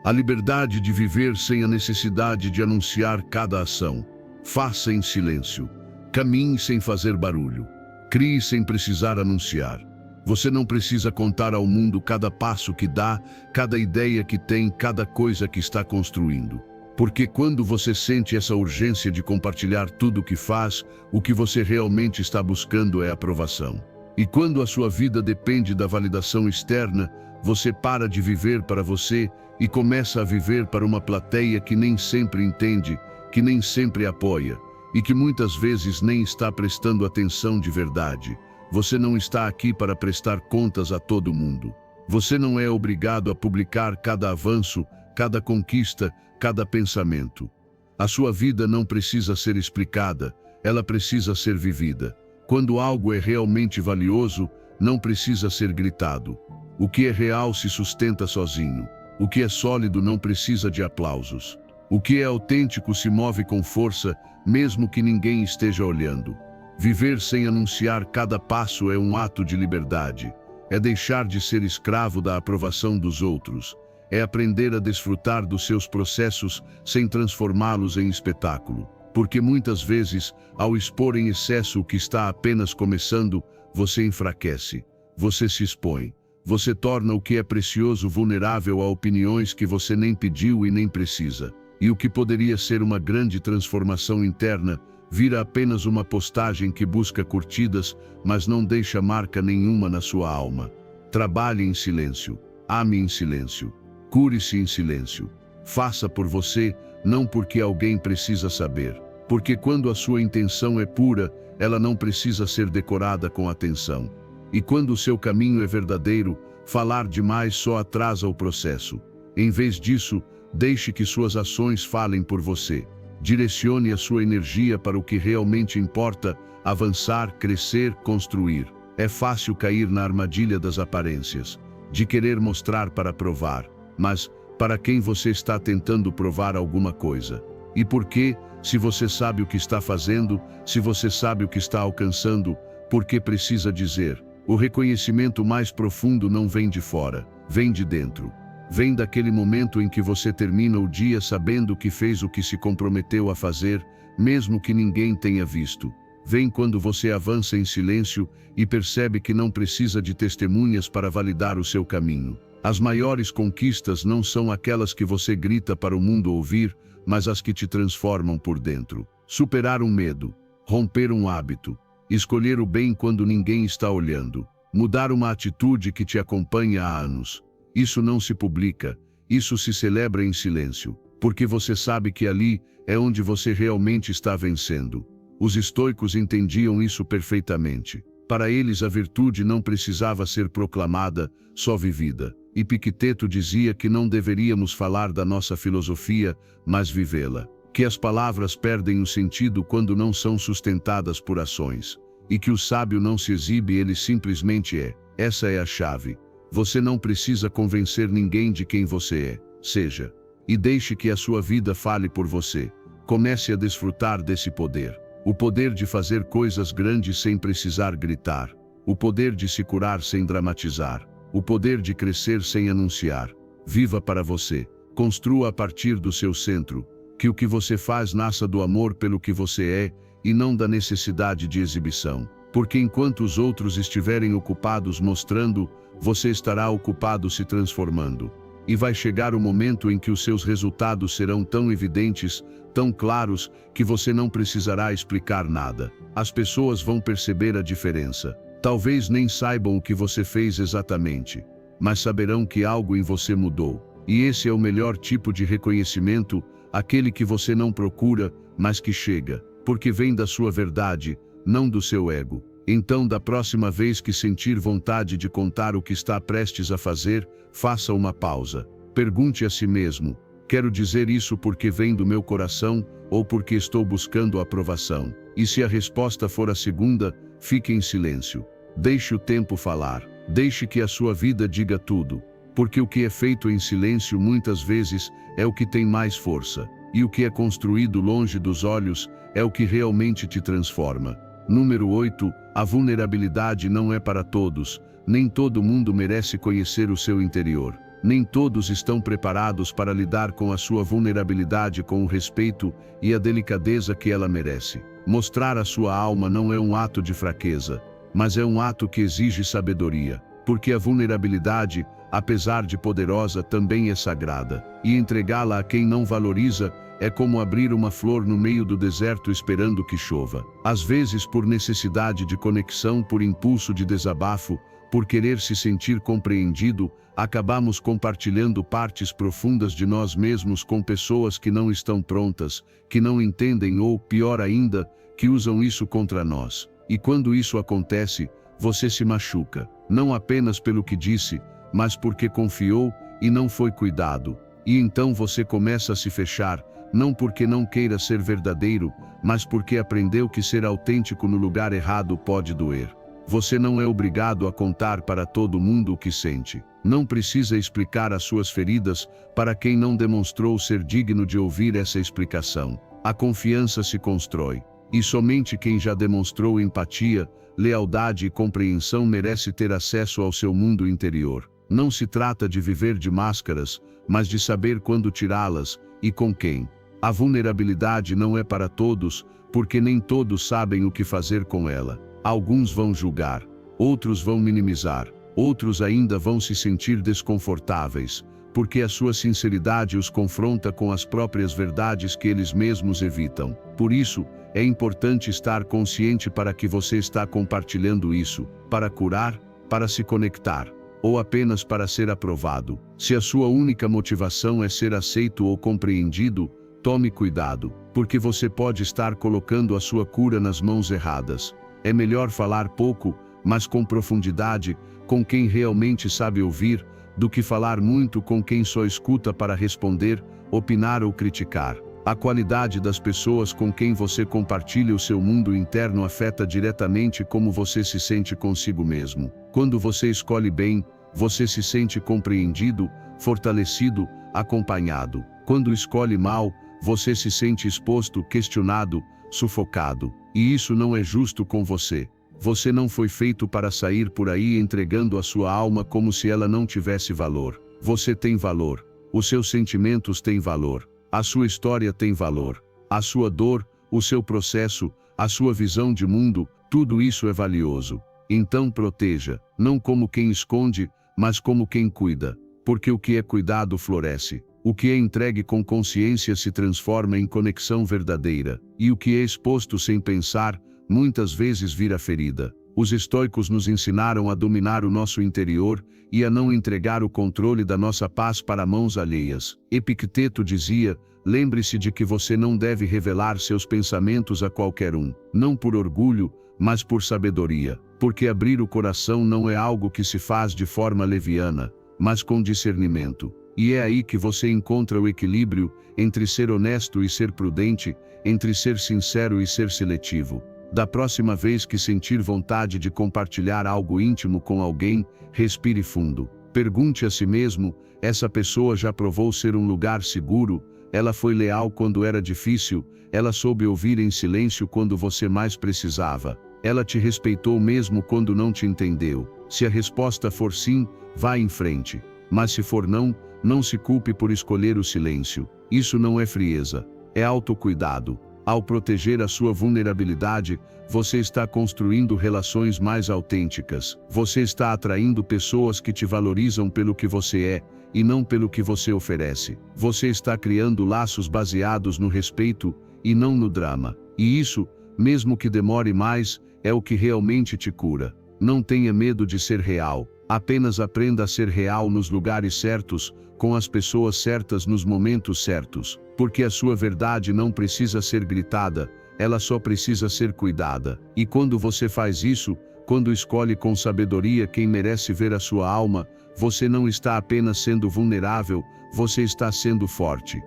A liberdade de viver sem a necessidade de anunciar cada ação. Faça em silêncio. Caminhe sem fazer barulho. Crie sem precisar anunciar. Você não precisa contar ao mundo cada passo que dá, cada ideia que tem, cada coisa que está construindo. Porque quando você sente essa urgência de compartilhar tudo o que faz, o que você realmente está buscando é aprovação. E quando a sua vida depende da validação externa, você para de viver para você e começa a viver para uma plateia que nem sempre entende, que nem sempre apoia, e que muitas vezes nem está prestando atenção de verdade. Você não está aqui para prestar contas a todo mundo. Você não é obrigado a publicar cada avanço, cada conquista, cada pensamento. A sua vida não precisa ser explicada, ela precisa ser vivida. Quando algo é realmente valioso, não precisa ser gritado. O que é real se sustenta sozinho. O que é sólido não precisa de aplausos. O que é autêntico se move com força, mesmo que ninguém esteja olhando. Viver sem anunciar cada passo é um ato de liberdade. É deixar de ser escravo da aprovação dos outros. É aprender a desfrutar dos seus processos sem transformá-los em espetáculo. Porque muitas vezes, ao expor em excesso o que está apenas começando, você enfraquece, você se expõe. Você torna o que é precioso vulnerável a opiniões que você nem pediu e nem precisa. E o que poderia ser uma grande transformação interna, vira apenas uma postagem que busca curtidas, mas não deixa marca nenhuma na sua alma. Trabalhe em silêncio, ame em silêncio, cure-se em silêncio. Faça por você, não porque alguém precisa saber. Porque quando a sua intenção é pura, ela não precisa ser decorada com atenção. E quando o seu caminho é verdadeiro, falar demais só atrasa o processo. Em vez disso, deixe que suas ações falem por você. Direcione a sua energia para o que realmente importa, avançar, crescer, construir. É fácil cair na armadilha das aparências, de querer mostrar para provar. Mas, para quem você está tentando provar alguma coisa? E por quê? Se você sabe o que está fazendo, se você sabe o que está alcançando, por que precisa dizer? O reconhecimento mais profundo não vem de fora, vem de dentro. Vem daquele momento em que você termina o dia sabendo que fez o que se comprometeu a fazer, mesmo que ninguém tenha visto. Vem quando você avança em silêncio e percebe que não precisa de testemunhas para validar o seu caminho. As maiores conquistas não são aquelas que você grita para o mundo ouvir, mas as que te transformam por dentro. Superar um medo, romper um hábito, escolher o bem quando ninguém está olhando, mudar uma atitude que te acompanha há anos. Isso não se publica, isso se celebra em silêncio, porque você sabe que ali é onde você realmente está vencendo. Os estoicos entendiam isso perfeitamente. Para eles a virtude não precisava ser proclamada, só vivida. Epicteto dizia que não deveríamos falar da nossa filosofia, mas vivê-la. Que as palavras perdem o sentido quando não são sustentadas por ações. E que o sábio não se exibe, ele simplesmente é. Essa é a chave. Você não precisa convencer ninguém de quem você é. Seja. E deixe que a sua vida fale por você. Comece a desfrutar desse poder. O poder de fazer coisas grandes sem precisar gritar. O poder de se curar sem dramatizar. O poder de crescer sem anunciar. Viva para você. Construa a partir do seu centro. Que o que você faz nasça do amor pelo que você é e não da necessidade de exibição. Porque enquanto os outros estiverem ocupados mostrando, você estará ocupado se transformando. E vai chegar o momento em que os seus resultados serão tão evidentes, tão claros, que você não precisará explicar nada. As pessoas vão perceber a diferença. Talvez nem saibam o que você fez exatamente, mas saberão que algo em você mudou. E esse é o melhor tipo de reconhecimento, aquele que você não procura, mas que chega, porque vem da sua verdade, não do seu ego. Então, da próxima vez que sentir vontade de contar o que está prestes a fazer, faça uma pausa. Pergunte a si mesmo: quero dizer isso porque vem do meu coração ou porque estou buscando aprovação? E se a resposta for a segunda, fique em silêncio. Deixe o tempo falar. Deixe que a sua vida diga tudo. Porque o que é feito em silêncio muitas vezes é o que tem mais força. E o que é construído longe dos olhos é o que realmente te transforma. Número 8. A vulnerabilidade não é para todos. Nem todo mundo merece conhecer o seu interior. Nem todos estão preparados para lidar com a sua vulnerabilidade com o respeito e a delicadeza que ela merece. Mostrar a sua alma não é um ato de fraqueza, mas é um ato que exige sabedoria. Porque a vulnerabilidade, apesar de poderosa, também é sagrada. E entregá-la a quem não valoriza é como abrir uma flor no meio do deserto esperando que chova. Às vezes, por necessidade de conexão, por impulso de desabafo, por querer se sentir compreendido, acabamos compartilhando partes profundas de nós mesmos com pessoas que não estão prontas, que não entendem ou, pior ainda, que usam isso contra nós. E quando isso acontece, você se machuca, não apenas pelo que disse, mas porque confiou e não foi cuidado. E então você começa a se fechar, não porque não queira ser verdadeiro, mas porque aprendeu que ser autêntico no lugar errado pode doer. Você não é obrigado a contar para todo mundo o que sente. Não precisa explicar as suas feridas para quem não demonstrou ser digno de ouvir essa explicação. A confiança se constrói. E somente quem já demonstrou empatia, lealdade e compreensão merece ter acesso ao seu mundo interior. Não se trata de viver de máscaras, mas de saber quando tirá-las e com quem. A vulnerabilidade não é para todos, porque nem todos sabem o que fazer com ela. Alguns vão julgar, outros vão minimizar, outros ainda vão se sentir desconfortáveis, porque a sua sinceridade os confronta com as próprias verdades que eles mesmos evitam. Por isso, é importante estar consciente para que você está compartilhando isso, para curar, para se conectar, ou apenas para ser aprovado. Se a sua única motivação é ser aceito ou compreendido, tome cuidado, porque você pode estar colocando a sua cura nas mãos erradas. É melhor falar pouco, mas com profundidade, com quem realmente sabe ouvir, do que falar muito com quem só escuta para responder, opinar ou criticar. A qualidade das pessoas com quem você compartilha o seu mundo interno afeta diretamente como você se sente consigo mesmo. Quando você escolhe bem, você se sente compreendido, fortalecido, acompanhado. Quando escolhe mal, você se sente exposto, questionado, sufocado. E isso não é justo com você. Você não foi feito para sair por aí entregando a sua alma como se ela não tivesse valor. Você tem valor. Os seus sentimentos têm valor. A sua história tem valor. A sua dor, o seu processo, a sua visão de mundo, tudo isso é valioso. Então proteja, não como quem esconde, mas como quem cuida. Porque o que é cuidado floresce. O que é entregue com consciência se transforma em conexão verdadeira. E o que é exposto sem pensar, muitas vezes vira ferida. Os estoicos nos ensinaram a dominar o nosso interior e a não entregar o controle da nossa paz para mãos alheias. Epicteto dizia: lembre-se de que você não deve revelar seus pensamentos a qualquer um, não por orgulho, mas por sabedoria. Porque abrir o coração não é algo que se faz de forma leviana, mas com discernimento. E é aí que você encontra o equilíbrio entre ser honesto e ser prudente, entre ser sincero e ser seletivo. Da próxima vez que sentir vontade de compartilhar algo íntimo com alguém, respire fundo. Pergunte a si mesmo: essa pessoa já provou ser um lugar seguro? Ela foi leal quando era difícil? Ela soube ouvir em silêncio quando você mais precisava? Ela te respeitou mesmo quando não te entendeu? Se a resposta for sim, vá em frente. Mas se for não, não se culpe por escolher o silêncio. Isso não é frieza, é autocuidado. Ao proteger a sua vulnerabilidade, você está construindo relações mais autênticas. Você está atraindo pessoas que te valorizam pelo que você é e não pelo que você oferece. Você está criando laços baseados no respeito e não no drama. E isso, mesmo que demore mais, é o que realmente te cura. Não tenha medo de ser real. Apenas aprenda a ser real nos lugares certos, com as pessoas certas nos momentos certos. Porque a sua verdade não precisa ser gritada, ela só precisa ser cuidada. E quando você faz isso, quando escolhe com sabedoria quem merece ver a sua alma, você não está apenas sendo vulnerável, você está sendo forte.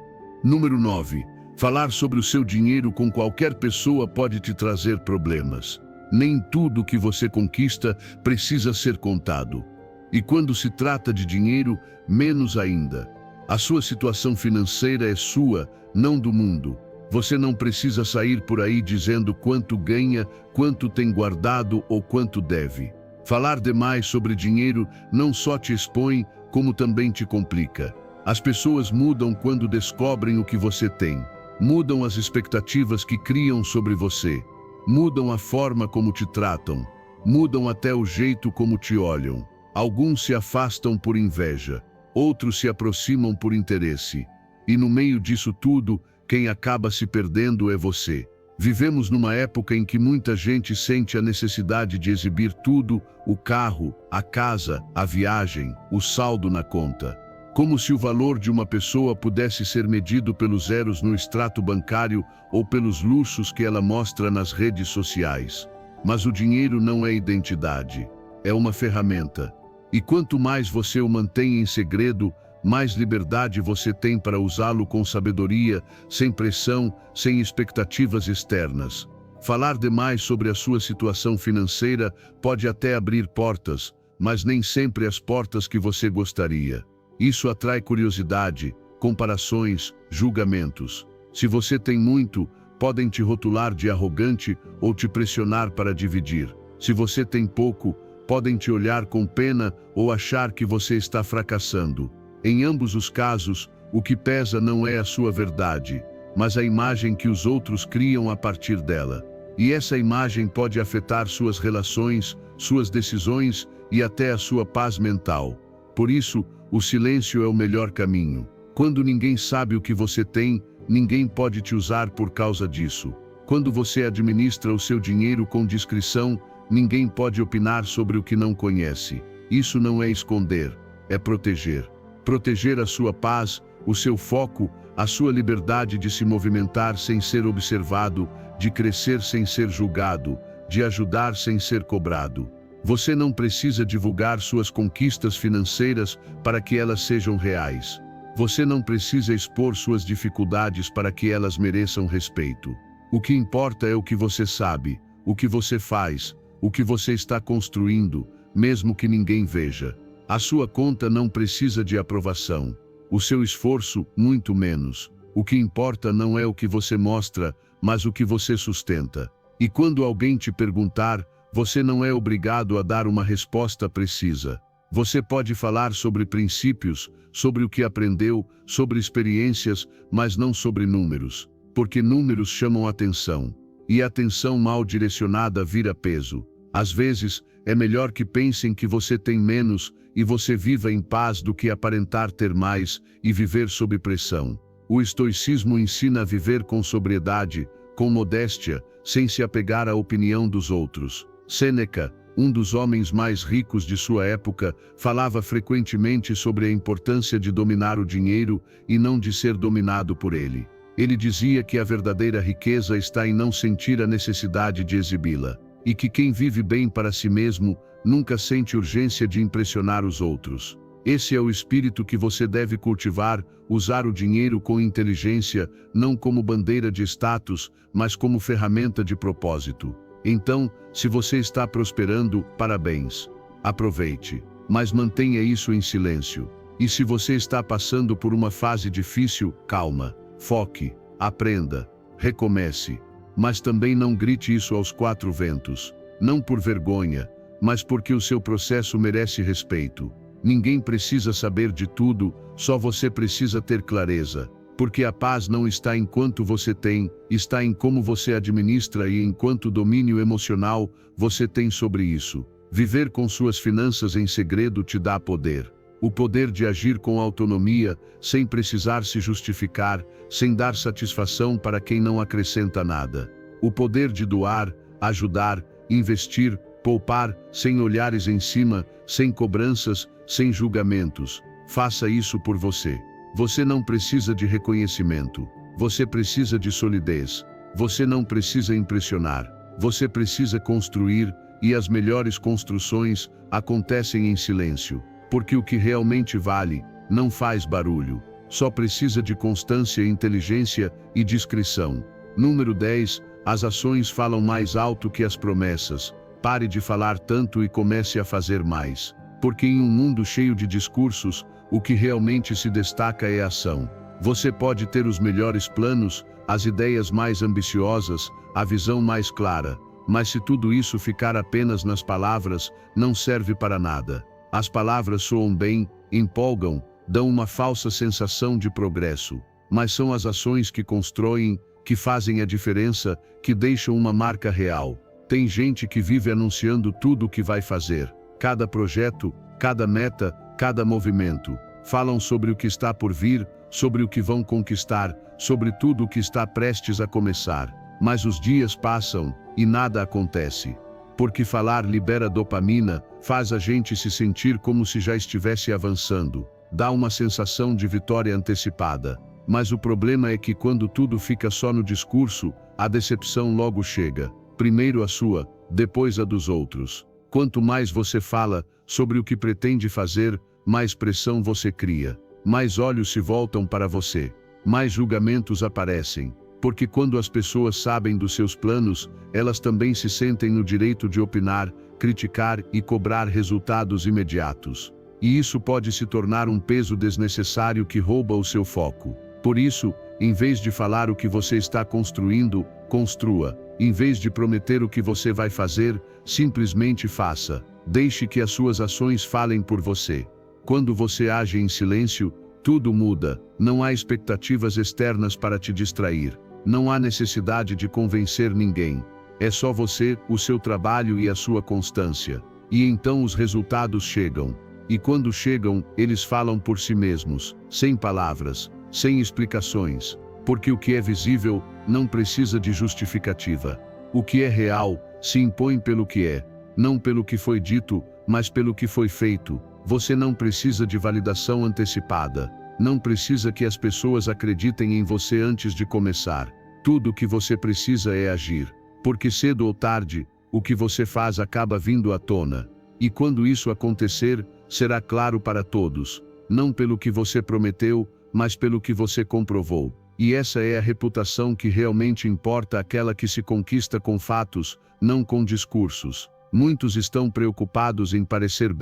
Número 9. Falar sobre o seu dinheiro com qualquer pessoa pode te trazer problemas. Nem tudo que você conquista precisa ser contado. E quando se trata de dinheiro, menos ainda. A sua situação financeira é sua, não do mundo. Você não precisa sair por aí dizendo quanto ganha, quanto tem guardado ou quanto deve. Falar demais sobre dinheiro não só te expõe, como também te complica. As pessoas mudam quando descobrem o que você tem. Mudam as expectativas que criam sobre você. Mudam a forma como te tratam. Mudam até o jeito como te olham. Alguns se afastam por inveja. Outros se aproximam por interesse. E no meio disso tudo, quem acaba se perdendo é você. Vivemos numa época em que muita gente sente a necessidade de exibir tudo, o carro, a casa, a viagem, o saldo na conta. Como se o valor de uma pessoa pudesse ser medido pelos zeros no extrato bancário ou pelos luxos que ela mostra nas redes sociais. Mas o dinheiro não é identidade, é uma ferramenta. E quanto mais você o mantém em segredo, mais liberdade você tem para usá-lo com sabedoria, sem pressão, sem expectativas externas. Falar demais sobre a sua situação financeira pode até abrir portas, mas nem sempre as portas que você gostaria. Isso atrai curiosidade, comparações, julgamentos. Se você tem muito, podem te rotular de arrogante ou te pressionar para dividir. Se você tem pouco, podem te olhar com pena ou achar que você está fracassando. Em ambos os casos, o que pesa não é a sua verdade, mas a imagem que os outros criam a partir dela. E essa imagem pode afetar suas relações, suas decisões e até a sua paz mental. Por isso, o silêncio é o melhor caminho. Quando ninguém sabe o que você tem, ninguém pode te usar por causa disso. Quando você administra o seu dinheiro com discrição, ninguém pode opinar sobre o que não conhece. Isso não é esconder, é proteger. Proteger a sua paz, o seu foco, a sua liberdade de se movimentar sem ser observado, de crescer sem ser julgado, de ajudar sem ser cobrado. Você não precisa divulgar suas conquistas financeiras para que elas sejam reais. Você não precisa expor suas dificuldades para que elas mereçam respeito. O que importa é o que você sabe, o que você faz, o que você está construindo, mesmo que ninguém veja. A sua conta não precisa de aprovação. O seu esforço, muito menos. O que importa não é o que você mostra, mas o que você sustenta. E quando alguém te perguntar, você não é obrigado a dar uma resposta precisa. Você pode falar sobre princípios, sobre o que aprendeu, sobre experiências, mas não sobre números. Porque números chamam atenção. E atenção mal direcionada vira peso. Às vezes, é melhor que pensem que você tem menos e você viva em paz do que aparentar ter mais e viver sob pressão. O estoicismo ensina a viver com sobriedade, com modéstia, sem se apegar à opinião dos outros. Sêneca, um dos homens mais ricos de sua época, falava frequentemente sobre a importância de dominar o dinheiro e não de ser dominado por ele. Ele dizia que a verdadeira riqueza está em não sentir a necessidade de exibi-la. E que quem vive bem para si mesmo, nunca sente urgência de impressionar os outros. Esse é o espírito que você deve cultivar, usar o dinheiro com inteligência, não como bandeira de status, mas como ferramenta de propósito. Então, se você está prosperando, parabéns. Aproveite, mas mantenha isso em silêncio. E se você está passando por uma fase difícil, calma, foque, aprenda, recomece. Mas também não grite isso aos quatro ventos, não por vergonha, mas porque o seu processo merece respeito. Ninguém precisa saber de tudo, só você precisa ter clareza. Porque a paz não está em quanto você tem, está em como você administra e em quanto domínio emocional você tem sobre isso. Viver com suas finanças em segredo te dá poder. O poder de agir com autonomia, sem precisar se justificar, sem dar satisfação para quem não acrescenta nada. O poder de doar, ajudar, investir, poupar, sem olhares em cima, sem cobranças, sem julgamentos. Faça isso por você. Você não precisa de reconhecimento. Você precisa de solidez. Você não precisa impressionar. Você precisa construir, e as melhores construções acontecem em silêncio. Porque o que realmente vale, não faz barulho. Só precisa de constância, inteligência e discrição. Número 10. As ações falam mais alto que as promessas. Pare de falar tanto e comece a fazer mais. Porque em um mundo cheio de discursos, o que realmente se destaca é a ação. Você pode ter os melhores planos, as ideias mais ambiciosas, a visão mais clara, mas se tudo isso ficar apenas nas palavras, não serve para nada. As palavras soam bem, empolgam, dão uma falsa sensação de progresso, mas são as ações que constroem, que fazem a diferença, que deixam uma marca real. Tem gente que vive anunciando tudo o que vai fazer, cada projeto, cada meta, cada movimento. Falam sobre o que está por vir, sobre o que vão conquistar, sobre tudo o que está prestes a começar. Mas os dias passam e nada acontece. Porque falar libera dopamina, faz a gente se sentir como se já estivesse avançando. Dá uma sensação de vitória antecipada. Mas o problema é que quando tudo fica só no discurso, a decepção logo chega. Primeiro a sua, depois a dos outros. Quanto mais você fala sobre o que pretende fazer, mais pressão você cria. Mais olhos se voltam para você. Mais julgamentos aparecem. Porque quando as pessoas sabem dos seus planos, elas também se sentem no direito de opinar, criticar e cobrar resultados imediatos. E isso pode se tornar um peso desnecessário que rouba o seu foco. Por isso, em vez de falar o que você está construindo, construa. Em vez de prometer o que você vai fazer, simplesmente faça. Deixe que as suas ações falem por você. Quando você age em silêncio, tudo muda. Não há expectativas externas para te distrair. Não há necessidade de convencer ninguém. É só você, o seu trabalho e a sua constância. E então os resultados chegam. E quando chegam, eles falam por si mesmos, sem palavras, sem explicações. Porque o que é visível não precisa de justificativa. O que é real se impõe pelo que é, não pelo que foi dito, mas pelo que foi feito. Você não precisa de validação antecipada. Não precisa que as pessoas acreditem em você antes de começar. Tudo o que você precisa é agir. Porque cedo ou tarde, o que você faz acaba vindo à tona. E quando isso acontecer, será claro para todos. Não pelo que você prometeu, mas pelo que você comprovou. E essa é a reputação que realmente importa, aquela que se conquista com fatos, não com discursos. Muitos estão preocupados em parecer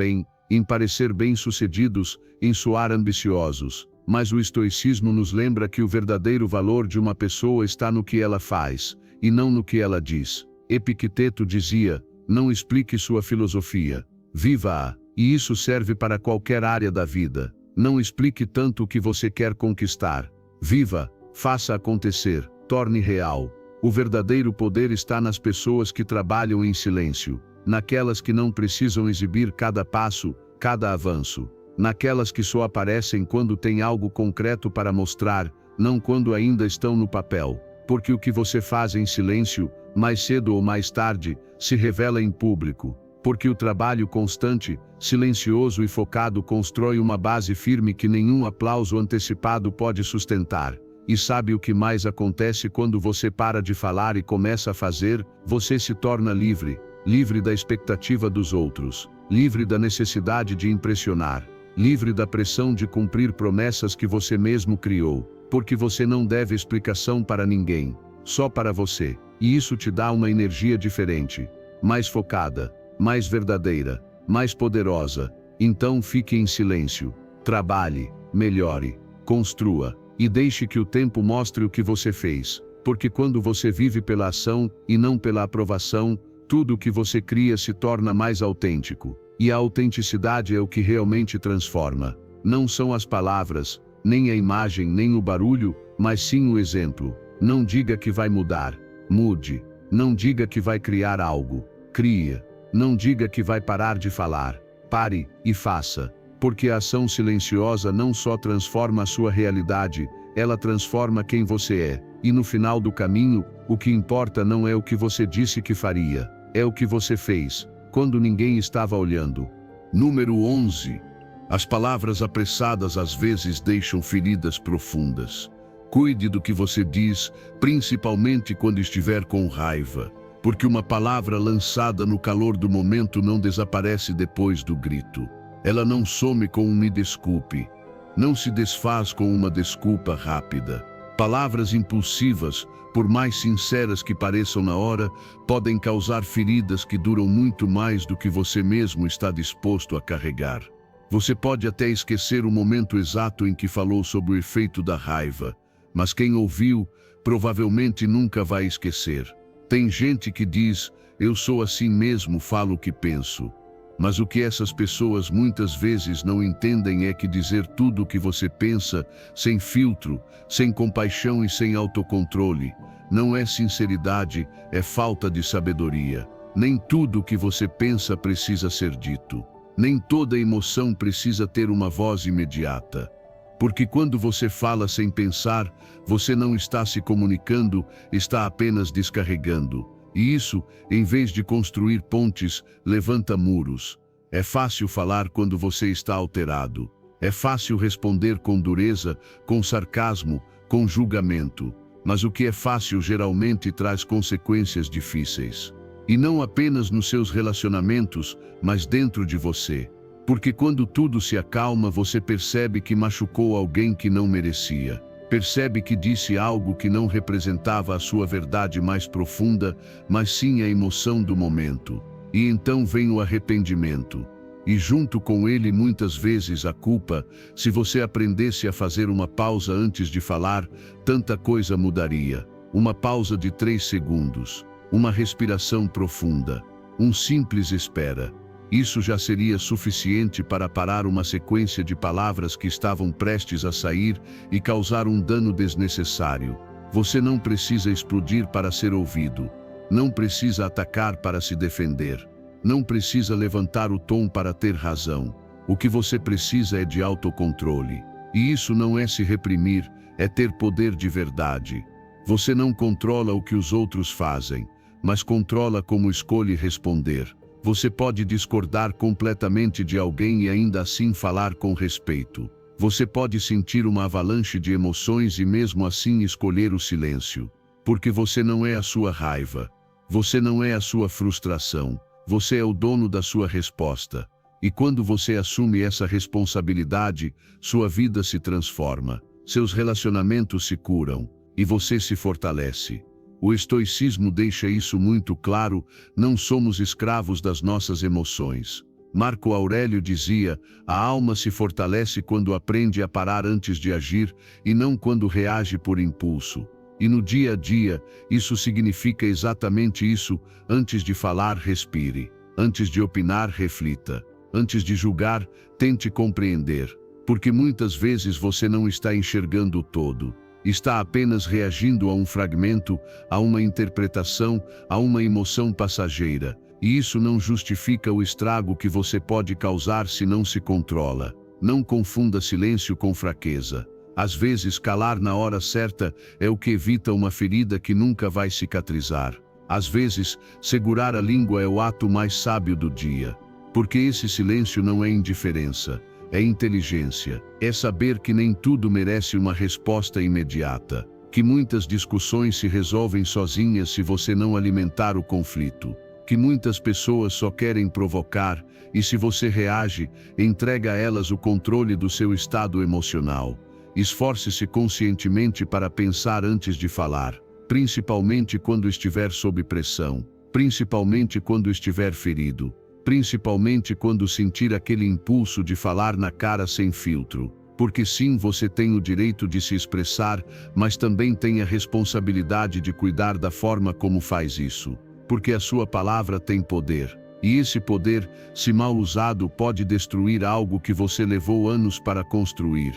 bem-sucedidos, em soar ambiciosos. Mas o estoicismo nos lembra que o verdadeiro valor de uma pessoa está no que ela faz, e não no que ela diz. Epicteto dizia: não explique sua filosofia, viva-a. E isso serve para qualquer área da vida. Não explique tanto o que você quer conquistar. Viva, faça acontecer, torne real. O verdadeiro poder está nas pessoas que trabalham em silêncio. Naquelas que não precisam exibir cada passo, cada avanço. Naquelas que só aparecem quando tem algo concreto para mostrar, não quando ainda estão no papel. Porque o que você faz em silêncio, mais cedo ou mais tarde, se revela em público. Porque o trabalho constante, silencioso e focado constrói uma base firme que nenhum aplauso antecipado pode sustentar. E sabe o que mais acontece quando você para de falar e começa a fazer? Você se torna livre. Livre da expectativa dos outros, livre da necessidade de impressionar, livre da pressão de cumprir promessas que você mesmo criou, porque você não deve explicação para ninguém, só para você, e isso te dá uma energia diferente, mais focada, mais verdadeira, mais poderosa. Então fique em silêncio, trabalhe, melhore, construa, e deixe que o tempo mostre o que você fez, porque quando você vive pela ação e não pela aprovação, tudo o que você cria se torna mais autêntico. E a autenticidade é o que realmente transforma. Não são as palavras, nem a imagem nem o barulho, mas sim o exemplo. Não diga que vai mudar, mude. Não diga que vai criar algo, crie. Não diga que vai parar de falar, pare e faça. Porque a ação silenciosa não só transforma a sua realidade, ela transforma quem você é. E no final do caminho, o que importa não é o que você disse que faria, é o que você fez, quando ninguém estava olhando. Número 11. As palavras apressadas às vezes deixam feridas profundas. Cuide do que você diz, principalmente quando estiver com raiva, porque uma palavra lançada no calor do momento não desaparece depois do grito. Ela não some com um "me desculpe", não se desfaz com uma desculpa rápida. Palavras impulsivas, por mais sinceras que pareçam na hora, podem causar feridas que duram muito mais do que você mesmo está disposto a carregar. Você pode até esquecer o momento exato em que falou sobre o efeito da raiva, mas quem ouviu provavelmente nunca vai esquecer. Tem gente que diz, eu sou assim mesmo, falo o que penso. Mas o que essas pessoas muitas vezes não entendem é que dizer tudo o que você pensa, sem filtro, sem compaixão e sem autocontrole, não é sinceridade, é falta de sabedoria. Nem tudo o que você pensa precisa ser dito. Nem toda emoção precisa ter uma voz imediata. Porque quando você fala sem pensar, você não está se comunicando, está apenas descarregando. E isso, em vez de construir pontes, levanta muros. É fácil falar quando você está alterado. É fácil responder com dureza, com sarcasmo, com julgamento. Mas o que é fácil geralmente traz consequências difíceis. E não apenas nos seus relacionamentos, mas dentro de você. Porque quando tudo se acalma, você percebe que machucou alguém que não merecia. Percebe que disse algo que não representava a sua verdade mais profunda, mas sim a emoção do momento. E então vem o arrependimento. E junto com ele muitas vezes a culpa. Se você aprendesse a fazer uma pausa antes de falar, tanta coisa mudaria. Uma pausa de 3 segundos. Uma respiração profunda. Um simples espera. Isso já seria suficiente para parar uma sequência de palavras que estavam prestes a sair e causar um dano desnecessário. Você não precisa explodir para ser ouvido. Não precisa atacar para se defender. Não precisa levantar o tom para ter razão. O que você precisa é de autocontrole. E isso não é se reprimir, é ter poder de verdade. Você não controla o que os outros fazem, mas controla como escolhe responder. Você pode discordar completamente de alguém e ainda assim falar com respeito. Você pode sentir uma avalanche de emoções e mesmo assim escolher o silêncio. Porque você não é a sua raiva. Você não é a sua frustração. Você é o dono da sua resposta. E quando você assume essa responsabilidade, sua vida se transforma. Seus relacionamentos se curam. E você se fortalece. O estoicismo deixa isso muito claro, não somos escravos das nossas emoções. Marco Aurélio dizia, a alma se fortalece quando aprende a parar antes de agir e não quando reage por impulso. E no dia a dia, isso significa exatamente isso, antes de falar, respire. Antes de opinar, reflita. Antes de julgar, tente compreender. Porque muitas vezes você não está enxergando o todo. Está apenas reagindo a um fragmento, a uma interpretação, a uma emoção passageira. E isso não justifica o estrago que você pode causar se não se controla. Não confunda silêncio com fraqueza. Às vezes, calar na hora certa é o que evita uma ferida que nunca vai cicatrizar. Às vezes, segurar a língua é o ato mais sábio do dia. Porque esse silêncio não é indiferença. É inteligência, é saber que nem tudo merece uma resposta imediata, que muitas discussões se resolvem sozinhas se você não alimentar o conflito, que muitas pessoas só querem provocar, e se você reage, entrega a elas o controle do seu estado emocional. Esforce-se conscientemente para pensar antes de falar, principalmente quando estiver sob pressão, principalmente quando estiver ferido. Principalmente quando sentir aquele impulso de falar na cara sem filtro. Porque sim, você tem o direito de se expressar, mas também tem a responsabilidade de cuidar da forma como faz isso. Porque a sua palavra tem poder. E esse poder, se mal usado, pode destruir algo que você levou anos para construir.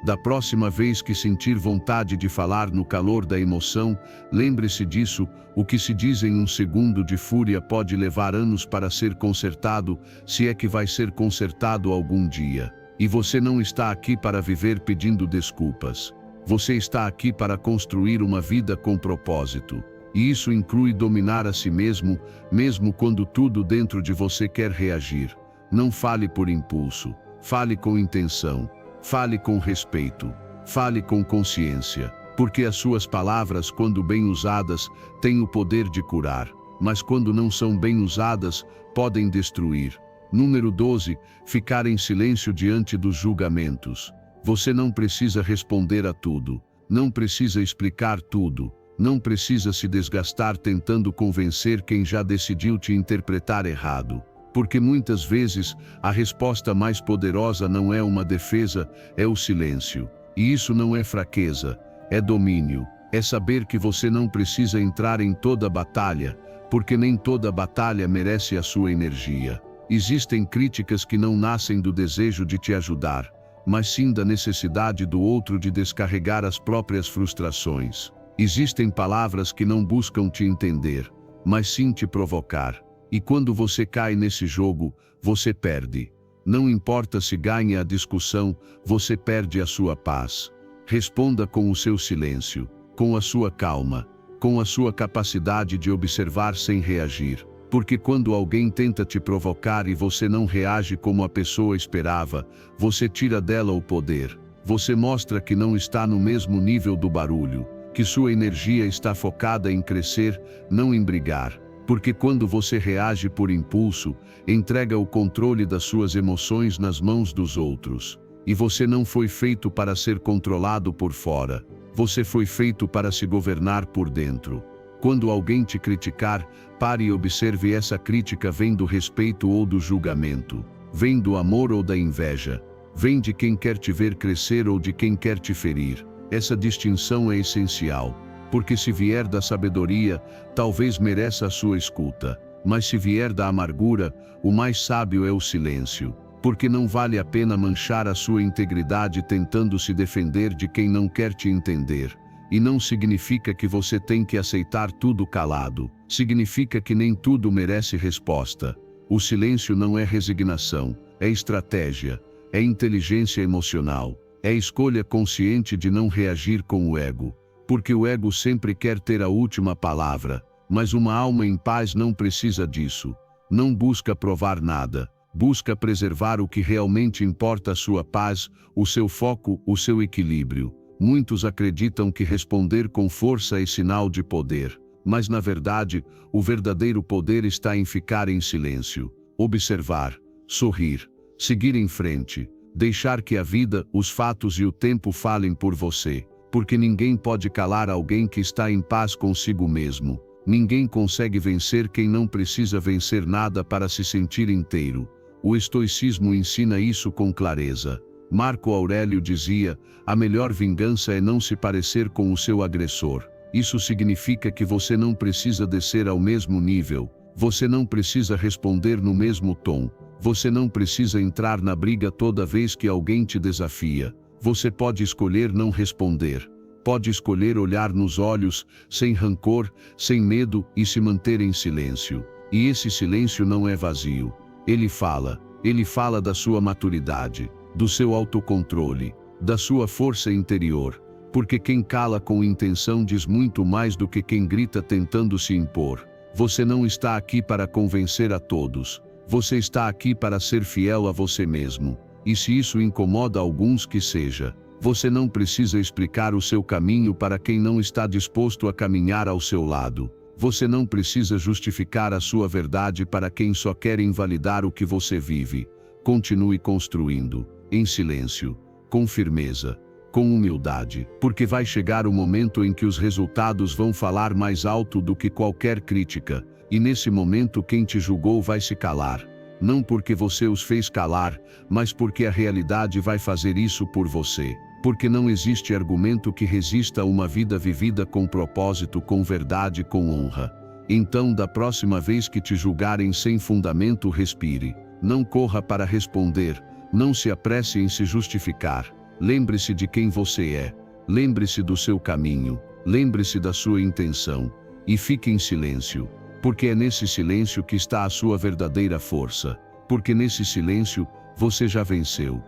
Da próxima vez que sentir vontade de falar no calor da emoção, lembre-se disso: o que se diz em um segundo de fúria pode levar anos para ser consertado, se é que vai ser consertado algum dia. E você não está aqui para viver pedindo desculpas. Você está aqui para construir uma vida com propósito. E isso inclui dominar a si mesmo, mesmo quando tudo dentro de você quer reagir. Não fale por impulso. Fale com intenção. Fale com respeito. Fale com consciência. Porque as suas palavras, quando bem usadas, têm o poder de curar. Mas quando não são bem usadas, podem destruir. Número 12. Ficar em silêncio diante dos julgamentos. Você não precisa responder a tudo. Não precisa explicar tudo. Não precisa se desgastar tentando convencer quem já decidiu te interpretar errado. Porque muitas vezes, a resposta mais poderosa não é uma defesa, é o silêncio. E isso não é fraqueza, é domínio. É saber que você não precisa entrar em toda batalha, porque nem toda batalha merece a sua energia. Existem críticas que não nascem do desejo de te ajudar, mas sim da necessidade do outro de descarregar as próprias frustrações. Existem palavras que não buscam te entender, mas sim te provocar. E quando você cai nesse jogo, você perde. Não importa se ganha a discussão, você perde a sua paz. Responda com o seu silêncio, com a sua calma, com a sua capacidade de observar sem reagir. Porque quando alguém tenta te provocar e você não reage como a pessoa esperava, você tira dela o poder. Você mostra que não está no mesmo nível do barulho, que sua energia está focada em crescer, não em brigar. Porque quando você reage por impulso, entrega o controle das suas emoções nas mãos dos outros. E você não foi feito para ser controlado por fora. Você foi feito para se governar por dentro. Quando alguém te criticar, pare e observe: essa crítica vem do respeito ou do julgamento? Vem do amor ou da inveja? Vem de quem quer te ver crescer ou de quem quer te ferir? Essa distinção é essencial. Porque se vier da sabedoria, talvez mereça a sua escuta. Mas se vier da amargura, o mais sábio é o silêncio. Porque não vale a pena manchar a sua integridade tentando se defender de quem não quer te entender. E não significa que você tem que aceitar tudo calado. Significa que nem tudo merece resposta. O silêncio não é resignação, é estratégia, é inteligência emocional, é escolha consciente de não reagir com o ego. Porque o ego sempre quer ter a última palavra, mas uma alma em paz não precisa disso. Não busca provar nada, busca preservar o que realmente importa: a sua paz, o seu foco, o seu equilíbrio. Muitos acreditam que responder com força é sinal de poder, mas na verdade, o verdadeiro poder está em ficar em silêncio, observar, sorrir, seguir em frente, deixar que a vida, os fatos e o tempo falem por você. Porque ninguém pode calar alguém que está em paz consigo mesmo. Ninguém consegue vencer quem não precisa vencer nada para se sentir inteiro. O estoicismo ensina isso com clareza. Marco Aurélio dizia: a melhor vingança é não se parecer com o seu agressor. Isso significa que você não precisa descer ao mesmo nível. Você não precisa responder no mesmo tom. Você não precisa entrar na briga toda vez que alguém te desafia. Você pode escolher não responder. Pode escolher olhar nos olhos, sem rancor, sem medo, e se manter em silêncio. E esse silêncio não é vazio. Ele fala da sua maturidade, do seu autocontrole, da sua força interior. Porque quem cala com intenção diz muito mais do que quem grita tentando se impor. Você não está aqui para convencer a todos. Você está aqui para ser fiel a você mesmo. E se isso incomoda alguns, que seja. Você não precisa explicar o seu caminho para quem não está disposto a caminhar ao seu lado. Você não precisa justificar a sua verdade para quem só quer invalidar o que você vive. Continue construindo, em silêncio, com firmeza, com humildade, porque vai chegar o momento em que os resultados vão falar mais alto do que qualquer crítica, e nesse momento quem te julgou vai se calar. Não porque você os fez calar, mas porque a realidade vai fazer isso por você. Porque não existe argumento que resista a uma vida vivida com propósito, com verdade, com honra. Então, da próxima vez que te julgarem sem fundamento, respire. Não corra para responder, não se apresse em se justificar. Lembre-se de quem você é. Lembre-se do seu caminho. Lembre-se da sua intenção. E fique em silêncio. Porque é nesse silêncio que está a sua verdadeira força. Porque nesse silêncio, você já venceu.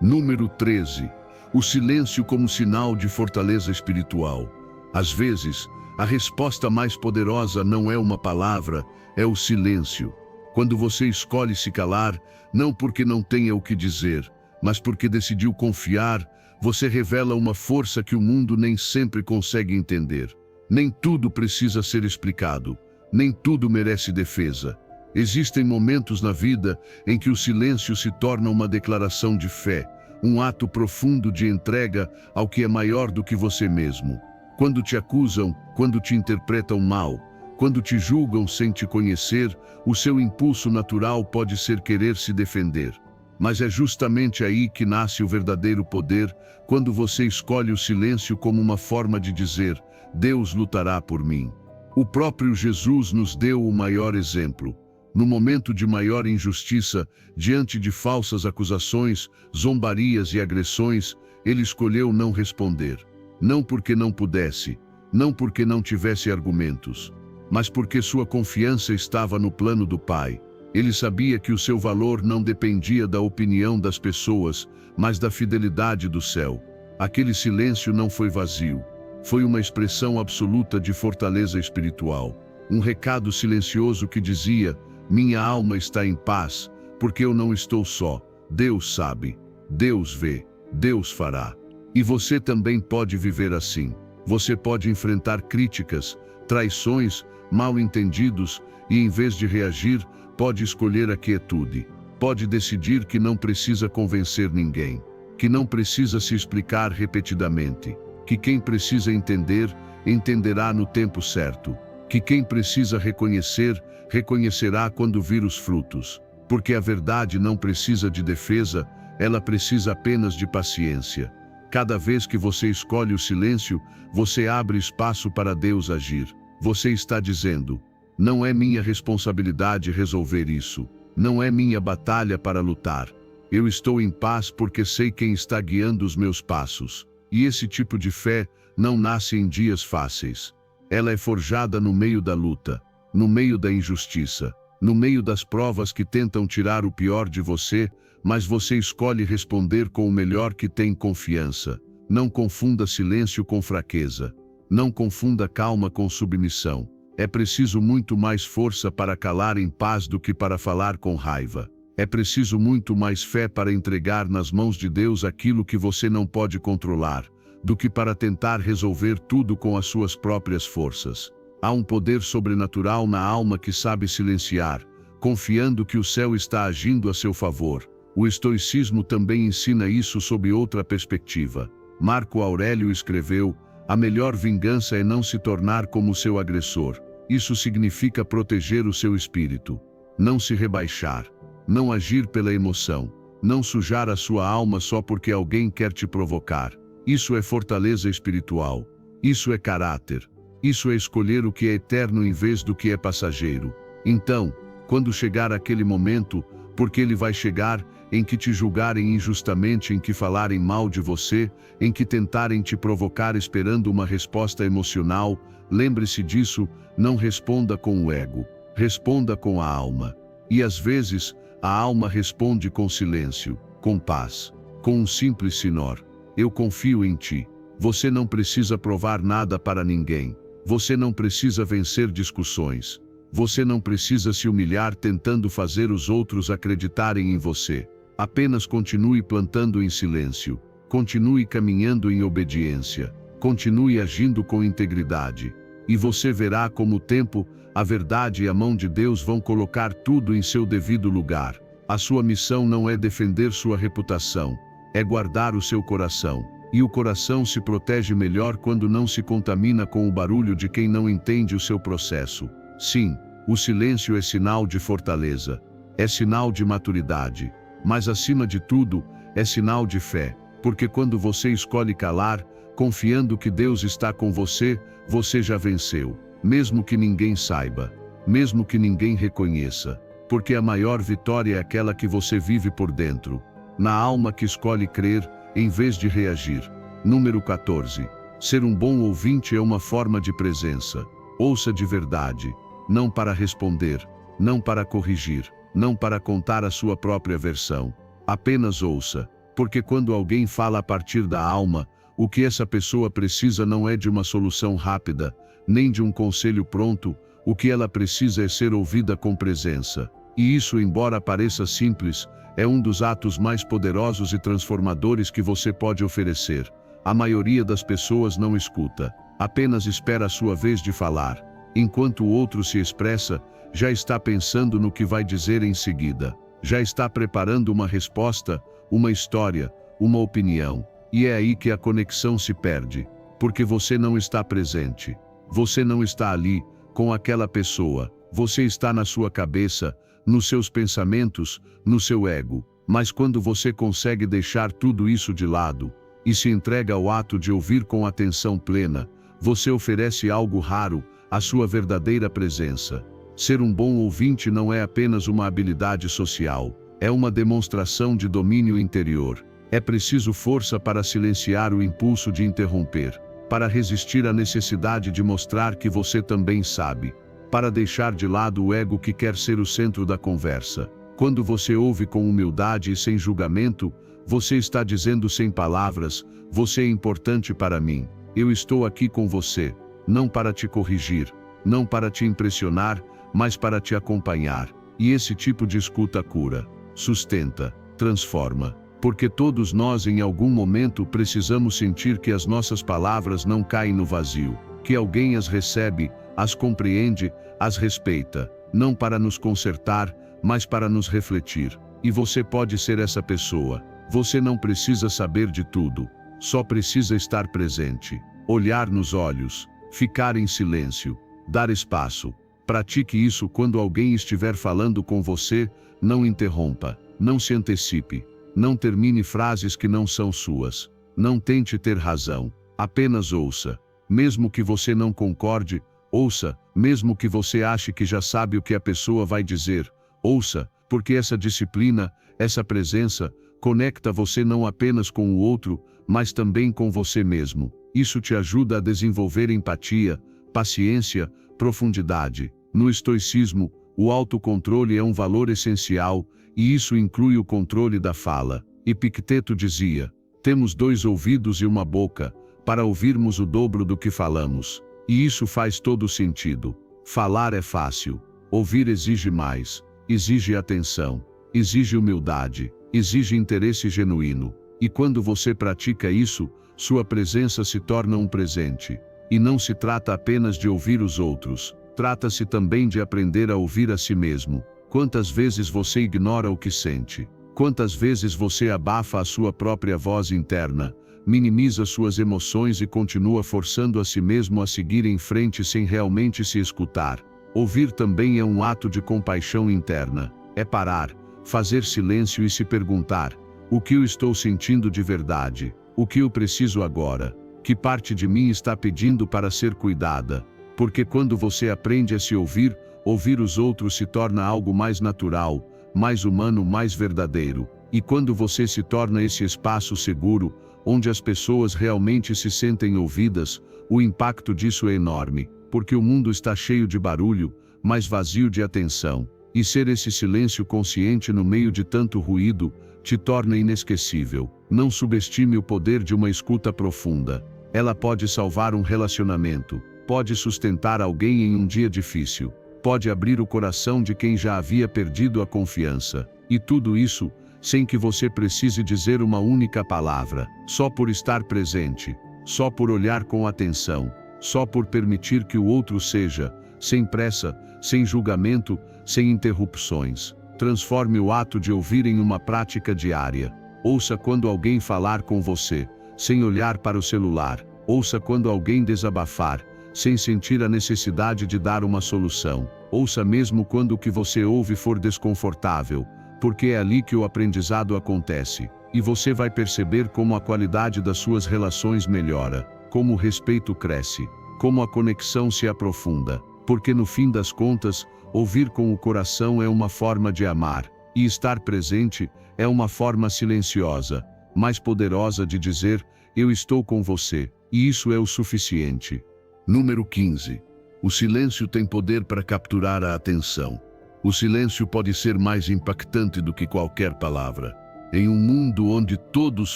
Número 13. O silêncio como sinal de fortaleza espiritual. Às vezes, a resposta mais poderosa não é uma palavra, é o silêncio. Quando você escolhe se calar, não porque não tenha o que dizer, mas porque decidiu confiar, você revela uma força que o mundo nem sempre consegue entender. Nem tudo precisa ser explicado, nem tudo merece defesa. Existem momentos na vida em que o silêncio se torna uma declaração de fé, um ato profundo de entrega ao que é maior do que você mesmo. Quando te acusam, quando te interpretam mal, quando te julgam sem te conhecer, o seu impulso natural pode ser querer se defender. Mas é justamente aí que nasce o verdadeiro poder, quando você escolhe o silêncio como uma forma de dizer: Deus lutará por mim. O próprio Jesus nos deu o maior exemplo. No momento de maior injustiça, diante de falsas acusações, zombarias e agressões, ele escolheu não responder. Não porque não pudesse, não porque não tivesse argumentos, mas porque sua confiança estava no plano do Pai. Ele sabia que o seu valor não dependia da opinião das pessoas, mas da fidelidade do céu. Aquele silêncio não foi vazio. Foi uma expressão absoluta de fortaleza espiritual. Um recado silencioso que dizia: minha alma está em paz, porque eu não estou só. Deus sabe, Deus vê, Deus fará. E você também pode viver assim. Você pode enfrentar críticas, traições, mal-entendidos, e em vez de reagir, pode escolher a quietude. Pode decidir que não precisa convencer ninguém, que não precisa se explicar repetidamente, que quem precisa entender, entenderá no tempo certo, que quem precisa reconhecer, reconhecerá quando vir os frutos. Porque a verdade não precisa de defesa, ela precisa apenas de paciência. Cada vez que você escolhe o silêncio, você abre espaço para Deus agir. Você está dizendo: não é minha responsabilidade resolver isso. Não é minha batalha para lutar. Eu estou em paz porque sei quem está guiando os meus passos. E esse tipo de fé não nasce em dias fáceis. Ela é forjada no meio da luta, no meio da injustiça, no meio das provas que tentam tirar o pior de você, mas você escolhe responder com o melhor que tem confiança. Não confunda silêncio com fraqueza. Não confunda calma com submissão. É preciso muito mais força para calar em paz do que para falar com raiva. É preciso muito mais fé para entregar nas mãos de Deus aquilo que você não pode controlar, do que para tentar resolver tudo com as suas próprias forças. Há um poder sobrenatural na alma que sabe silenciar, confiando que o céu está agindo a seu favor. O estoicismo também ensina isso sob outra perspectiva. Marco Aurélio escreveu: a melhor vingança é não se tornar como seu agressor. Isso significa proteger o seu espírito. Não se rebaixar. Não agir pela emoção. Não sujar a sua alma só porque alguém quer te provocar. Isso é fortaleza espiritual. Isso é caráter. Isso é escolher o que é eterno em vez do que é passageiro. Então, quando chegar aquele momento, porque ele vai chegar, em que te julgarem injustamente, em que falarem mal de você, em que tentarem te provocar esperando uma resposta emocional, lembre-se disso, não responda com o ego, responda com a alma. E às vezes, a alma responde com silêncio, com paz, com um simples sinor: eu confio em ti. Você não precisa provar nada para ninguém. Você não precisa vencer discussões. Você não precisa se humilhar tentando fazer os outros acreditarem em você. Apenas continue plantando em silêncio. Continue caminhando em obediência. Continue agindo com integridade. E você verá como o tempo, a verdade e a mão de Deus vão colocar tudo em seu devido lugar. A sua missão não é defender sua reputação, é guardar o seu coração. E o coração se protege melhor quando não se contamina com o barulho de quem não entende o seu processo. Sim, o silêncio é sinal de fortaleza, é sinal de maturidade, mas acima de tudo, é sinal de fé, porque quando você escolhe calar, confiando que Deus está com você, você já venceu, mesmo que ninguém saiba, mesmo que ninguém reconheça, porque a maior vitória é aquela que você vive por dentro. Na alma que escolhe crer, em vez de reagir. Número 14. Ser um bom ouvinte é uma forma de presença. Ouça de verdade, não para responder, não para corrigir, não para contar a sua própria versão. Apenas ouça, porque quando alguém fala a partir da alma, o que essa pessoa precisa não é de uma solução rápida, nem de um conselho pronto, o que ela precisa é ser ouvida com presença. E isso, embora pareça simples, é um dos atos mais poderosos e transformadores que você pode oferecer. A maioria das pessoas não escuta, apenas espera a sua vez de falar. Enquanto o outro se expressa, já está pensando no que vai dizer em seguida. Já está preparando uma resposta, uma história, uma opinião. E é aí que a conexão se perde, porque você não está presente. Você não está ali, com aquela pessoa. Você está na sua cabeça, nos seus pensamentos, no seu ego. Mas quando você consegue deixar tudo isso de lado, e se entrega ao ato de ouvir com atenção plena, você oferece algo raro, a sua verdadeira presença. Ser um bom ouvinte não é apenas uma habilidade social, é uma demonstração de domínio interior. É preciso força para silenciar o impulso de interromper, para resistir à necessidade de mostrar que você também sabe, para deixar de lado o ego que quer ser o centro da conversa. Quando você ouve com humildade e sem julgamento, você está dizendo sem palavras: você é importante para mim, eu estou aqui com você, não para te corrigir, não para te impressionar, mas para te acompanhar. E esse tipo de escuta cura, sustenta, transforma. Porque todos nós em algum momento precisamos sentir que as nossas palavras não caem no vazio, que alguém as recebe, as compreende, as respeita, não para nos consertar, mas para nos refletir. E você pode ser essa pessoa. Você não precisa saber de tudo, só precisa estar presente, olhar nos olhos, ficar em silêncio, dar espaço. Pratique isso quando alguém estiver falando com você, não interrompa, não se antecipe. Não termine frases que não são suas. Não tente ter razão. Apenas ouça. Mesmo que você não concorde, ouça. Mesmo que você ache que já sabe o que a pessoa vai dizer, ouça, porque essa disciplina, essa presença, conecta você não apenas com o outro, mas também com você mesmo. Isso te ajuda a desenvolver empatia, paciência, profundidade. No estoicismo, o autocontrole é um valor essencial, e isso inclui o controle da fala. Epicteto dizia: temos 2 ouvidos e uma boca, para ouvirmos o dobro do que falamos. E isso faz todo sentido. Falar é fácil. Ouvir exige mais. Exige atenção. Exige humildade. Exige interesse genuíno. E quando você pratica isso, sua presença se torna um presente. E não se trata apenas de ouvir os outros. Trata-se também de aprender a ouvir a si mesmo. Quantas vezes você ignora o que sente? Quantas vezes você abafa a sua própria voz interna, minimiza suas emoções e continua forçando a si mesmo a seguir em frente sem realmente se escutar? Ouvir também é um ato de compaixão interna. É parar, fazer silêncio e se perguntar: o que eu estou sentindo de verdade? O que eu preciso agora? Que parte de mim está pedindo para ser cuidada? Porque quando você aprende a se ouvir, ouvir os outros se torna algo mais natural, mais humano, mais verdadeiro. E quando você se torna esse espaço seguro, onde as pessoas realmente se sentem ouvidas, o impacto disso é enorme, porque o mundo está cheio de barulho, mas vazio de atenção. E ser esse silêncio consciente no meio de tanto ruído, te torna inesquecível. Não subestime o poder de uma escuta profunda. Ela pode salvar um relacionamento, pode sustentar alguém em um dia difícil, pode abrir o coração de quem já havia perdido a confiança. E tudo isso, sem que você precise dizer uma única palavra, só por estar presente, só por olhar com atenção, só por permitir que o outro seja, sem pressa, sem julgamento, sem interrupções. Transforme o ato de ouvir em uma prática diária. Ouça quando alguém falar com você, sem olhar para o celular. Ouça quando alguém desabafar, sem sentir a necessidade de dar uma solução. Ouça mesmo quando o que você ouve for desconfortável, porque é ali que o aprendizado acontece. E você vai perceber como a qualidade das suas relações melhora, como o respeito cresce, como a conexão se aprofunda. Porque no fim das contas, ouvir com o coração é uma forma de amar, e estar presente é uma forma silenciosa, mais poderosa de dizer: eu estou com você, e isso é o suficiente. Número 15. O silêncio tem poder para capturar a atenção. O silêncio pode ser mais impactante do que qualquer palavra. Em um mundo onde todos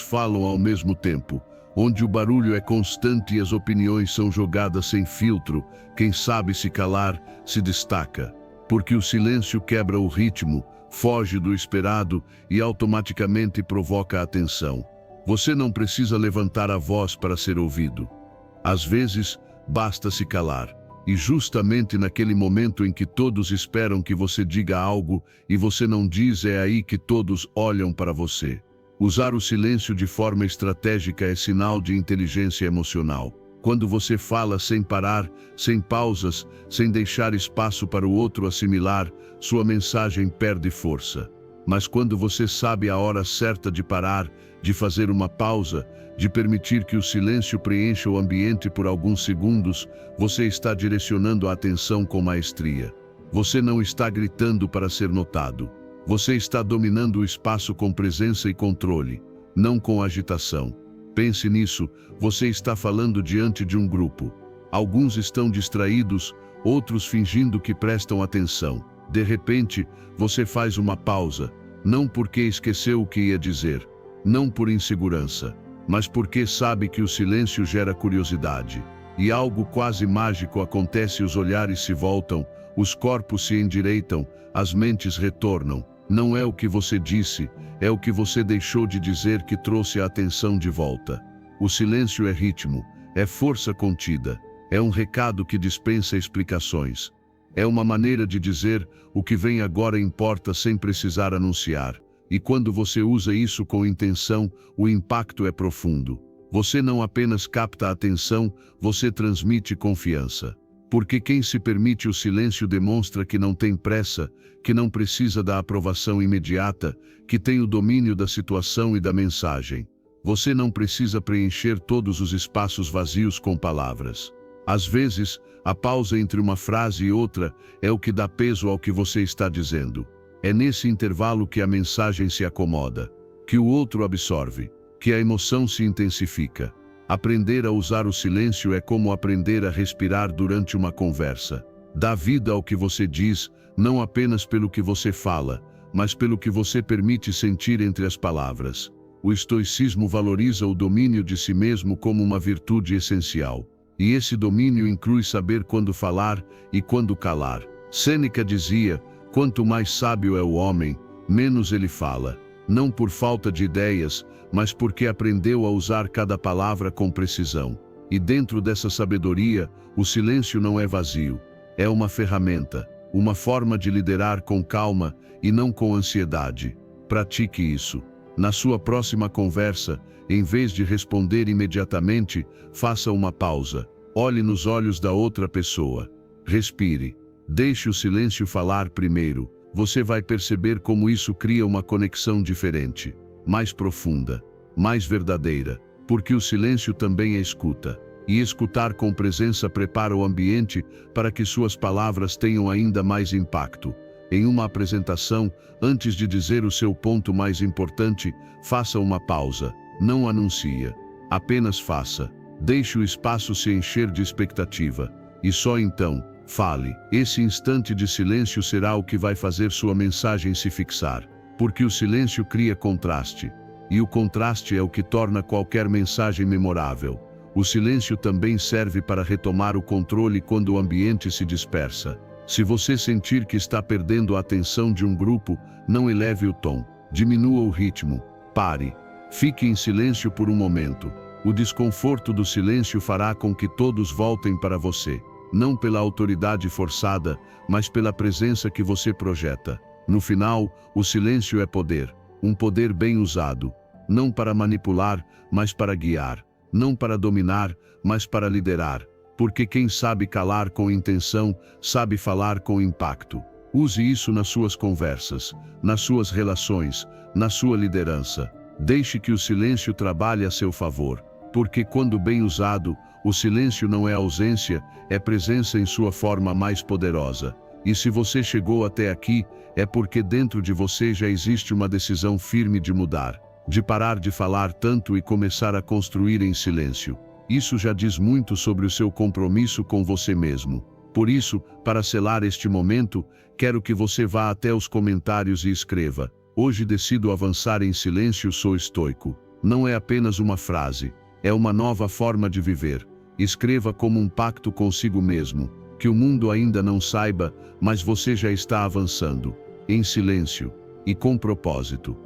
falam ao mesmo tempo, onde o barulho é constante e as opiniões são jogadas sem filtro, quem sabe se calar se destaca. Porque o silêncio quebra o ritmo, foge do esperado e automaticamente provoca atenção. Você não precisa levantar a voz para ser ouvido. Às vezes, basta se calar. E justamente naquele momento em que todos esperam que você diga algo e você não diz, é aí que todos olham para você. Usar o silêncio de forma estratégica é sinal de inteligência emocional. Quando você fala sem parar, sem pausas, sem deixar espaço para o outro assimilar, sua mensagem perde força. Mas quando você sabe a hora certa de parar, de fazer uma pausa, de permitir que o silêncio preencha o ambiente por alguns segundos, você está direcionando a atenção com maestria. Você não está gritando para ser notado. Você está dominando o espaço com presença e controle, não com agitação. Pense nisso, você está falando diante de um grupo. Alguns estão distraídos, outros fingindo que prestam atenção. De repente, você faz uma pausa, não porque esqueceu o que ia dizer, não por insegurança, mas porque sabe que o silêncio gera curiosidade. E algo quase mágico acontece, os olhares se voltam, os corpos se endireitam, as mentes retornam. Não é o que você disse, é o que você deixou de dizer que trouxe a atenção de volta. O silêncio é ritmo, é força contida, é um recado que dispensa explicações. É uma maneira de dizer: o que vem agora importa sem precisar anunciar. E quando você usa isso com intenção, o impacto é profundo. Você não apenas capta a atenção, você transmite confiança. Porque quem se permite o silêncio demonstra que não tem pressa, que não precisa da aprovação imediata, que tem o domínio da situação e da mensagem. Você não precisa preencher todos os espaços vazios com palavras. Às vezes, a pausa entre uma frase e outra é o que dá peso ao que você está dizendo. É nesse intervalo que a mensagem se acomoda, que o outro absorve, que a emoção se intensifica. Aprender a usar o silêncio é como aprender a respirar durante uma conversa. Dá vida ao que você diz, não apenas pelo que você fala, mas pelo que você permite sentir entre as palavras. O estoicismo valoriza o domínio de si mesmo como uma virtude essencial. E esse domínio inclui saber quando falar e quando calar. Sêneca dizia: quanto mais sábio é o homem, menos ele fala. Não por falta de ideias, mas porque aprendeu a usar cada palavra com precisão. E dentro dessa sabedoria, o silêncio não é vazio. É uma ferramenta, uma forma de liderar com calma e não com ansiedade. Pratique isso. Na sua próxima conversa, em vez de responder imediatamente, faça uma pausa. Olhe nos olhos da outra pessoa. Respire. Deixe o silêncio falar primeiro. Você vai perceber como isso cria uma conexão diferente, mais profunda, mais verdadeira, porque o silêncio também é escuta. E escutar com presença prepara o ambiente para que suas palavras tenham ainda mais impacto. Em uma apresentação, antes de dizer o seu ponto mais importante, faça uma pausa. Não anuncie. Apenas faça. Deixe o espaço se encher de expectativa. E só então, fale. Esse instante de silêncio será o que vai fazer sua mensagem se fixar. Porque o silêncio cria contraste. E o contraste é o que torna qualquer mensagem memorável. O silêncio também serve para retomar o controle quando o ambiente se dispersa. Se você sentir que está perdendo a atenção de um grupo, não eleve o tom. Diminua o ritmo. Pare. Fique em silêncio por um momento. O desconforto do silêncio fará com que todos voltem para você. Não pela autoridade forçada, mas pela presença que você projeta. No final, o silêncio é poder. Um poder bem usado. Não para manipular, mas para guiar. Não para dominar, mas para liderar. Porque quem sabe calar com intenção, sabe falar com impacto. Use isso nas suas conversas, nas suas relações, na sua liderança. Deixe que o silêncio trabalhe a seu favor. Porque quando bem usado, o silêncio não é ausência, é presença em sua forma mais poderosa. E se você chegou até aqui, é porque dentro de você já existe uma decisão firme de mudar. de parar de falar tanto e começar a construir em silêncio. Isso já diz muito sobre o seu compromisso com você mesmo. Por isso, para selar este momento, quero que você vá até os comentários e escreva: hoje decido avançar em silêncio, sou estoico. Não é apenas uma frase, é uma nova forma de viver. Escreva como um pacto consigo mesmo, que o mundo ainda não saiba, mas você já está avançando, em silêncio e com propósito.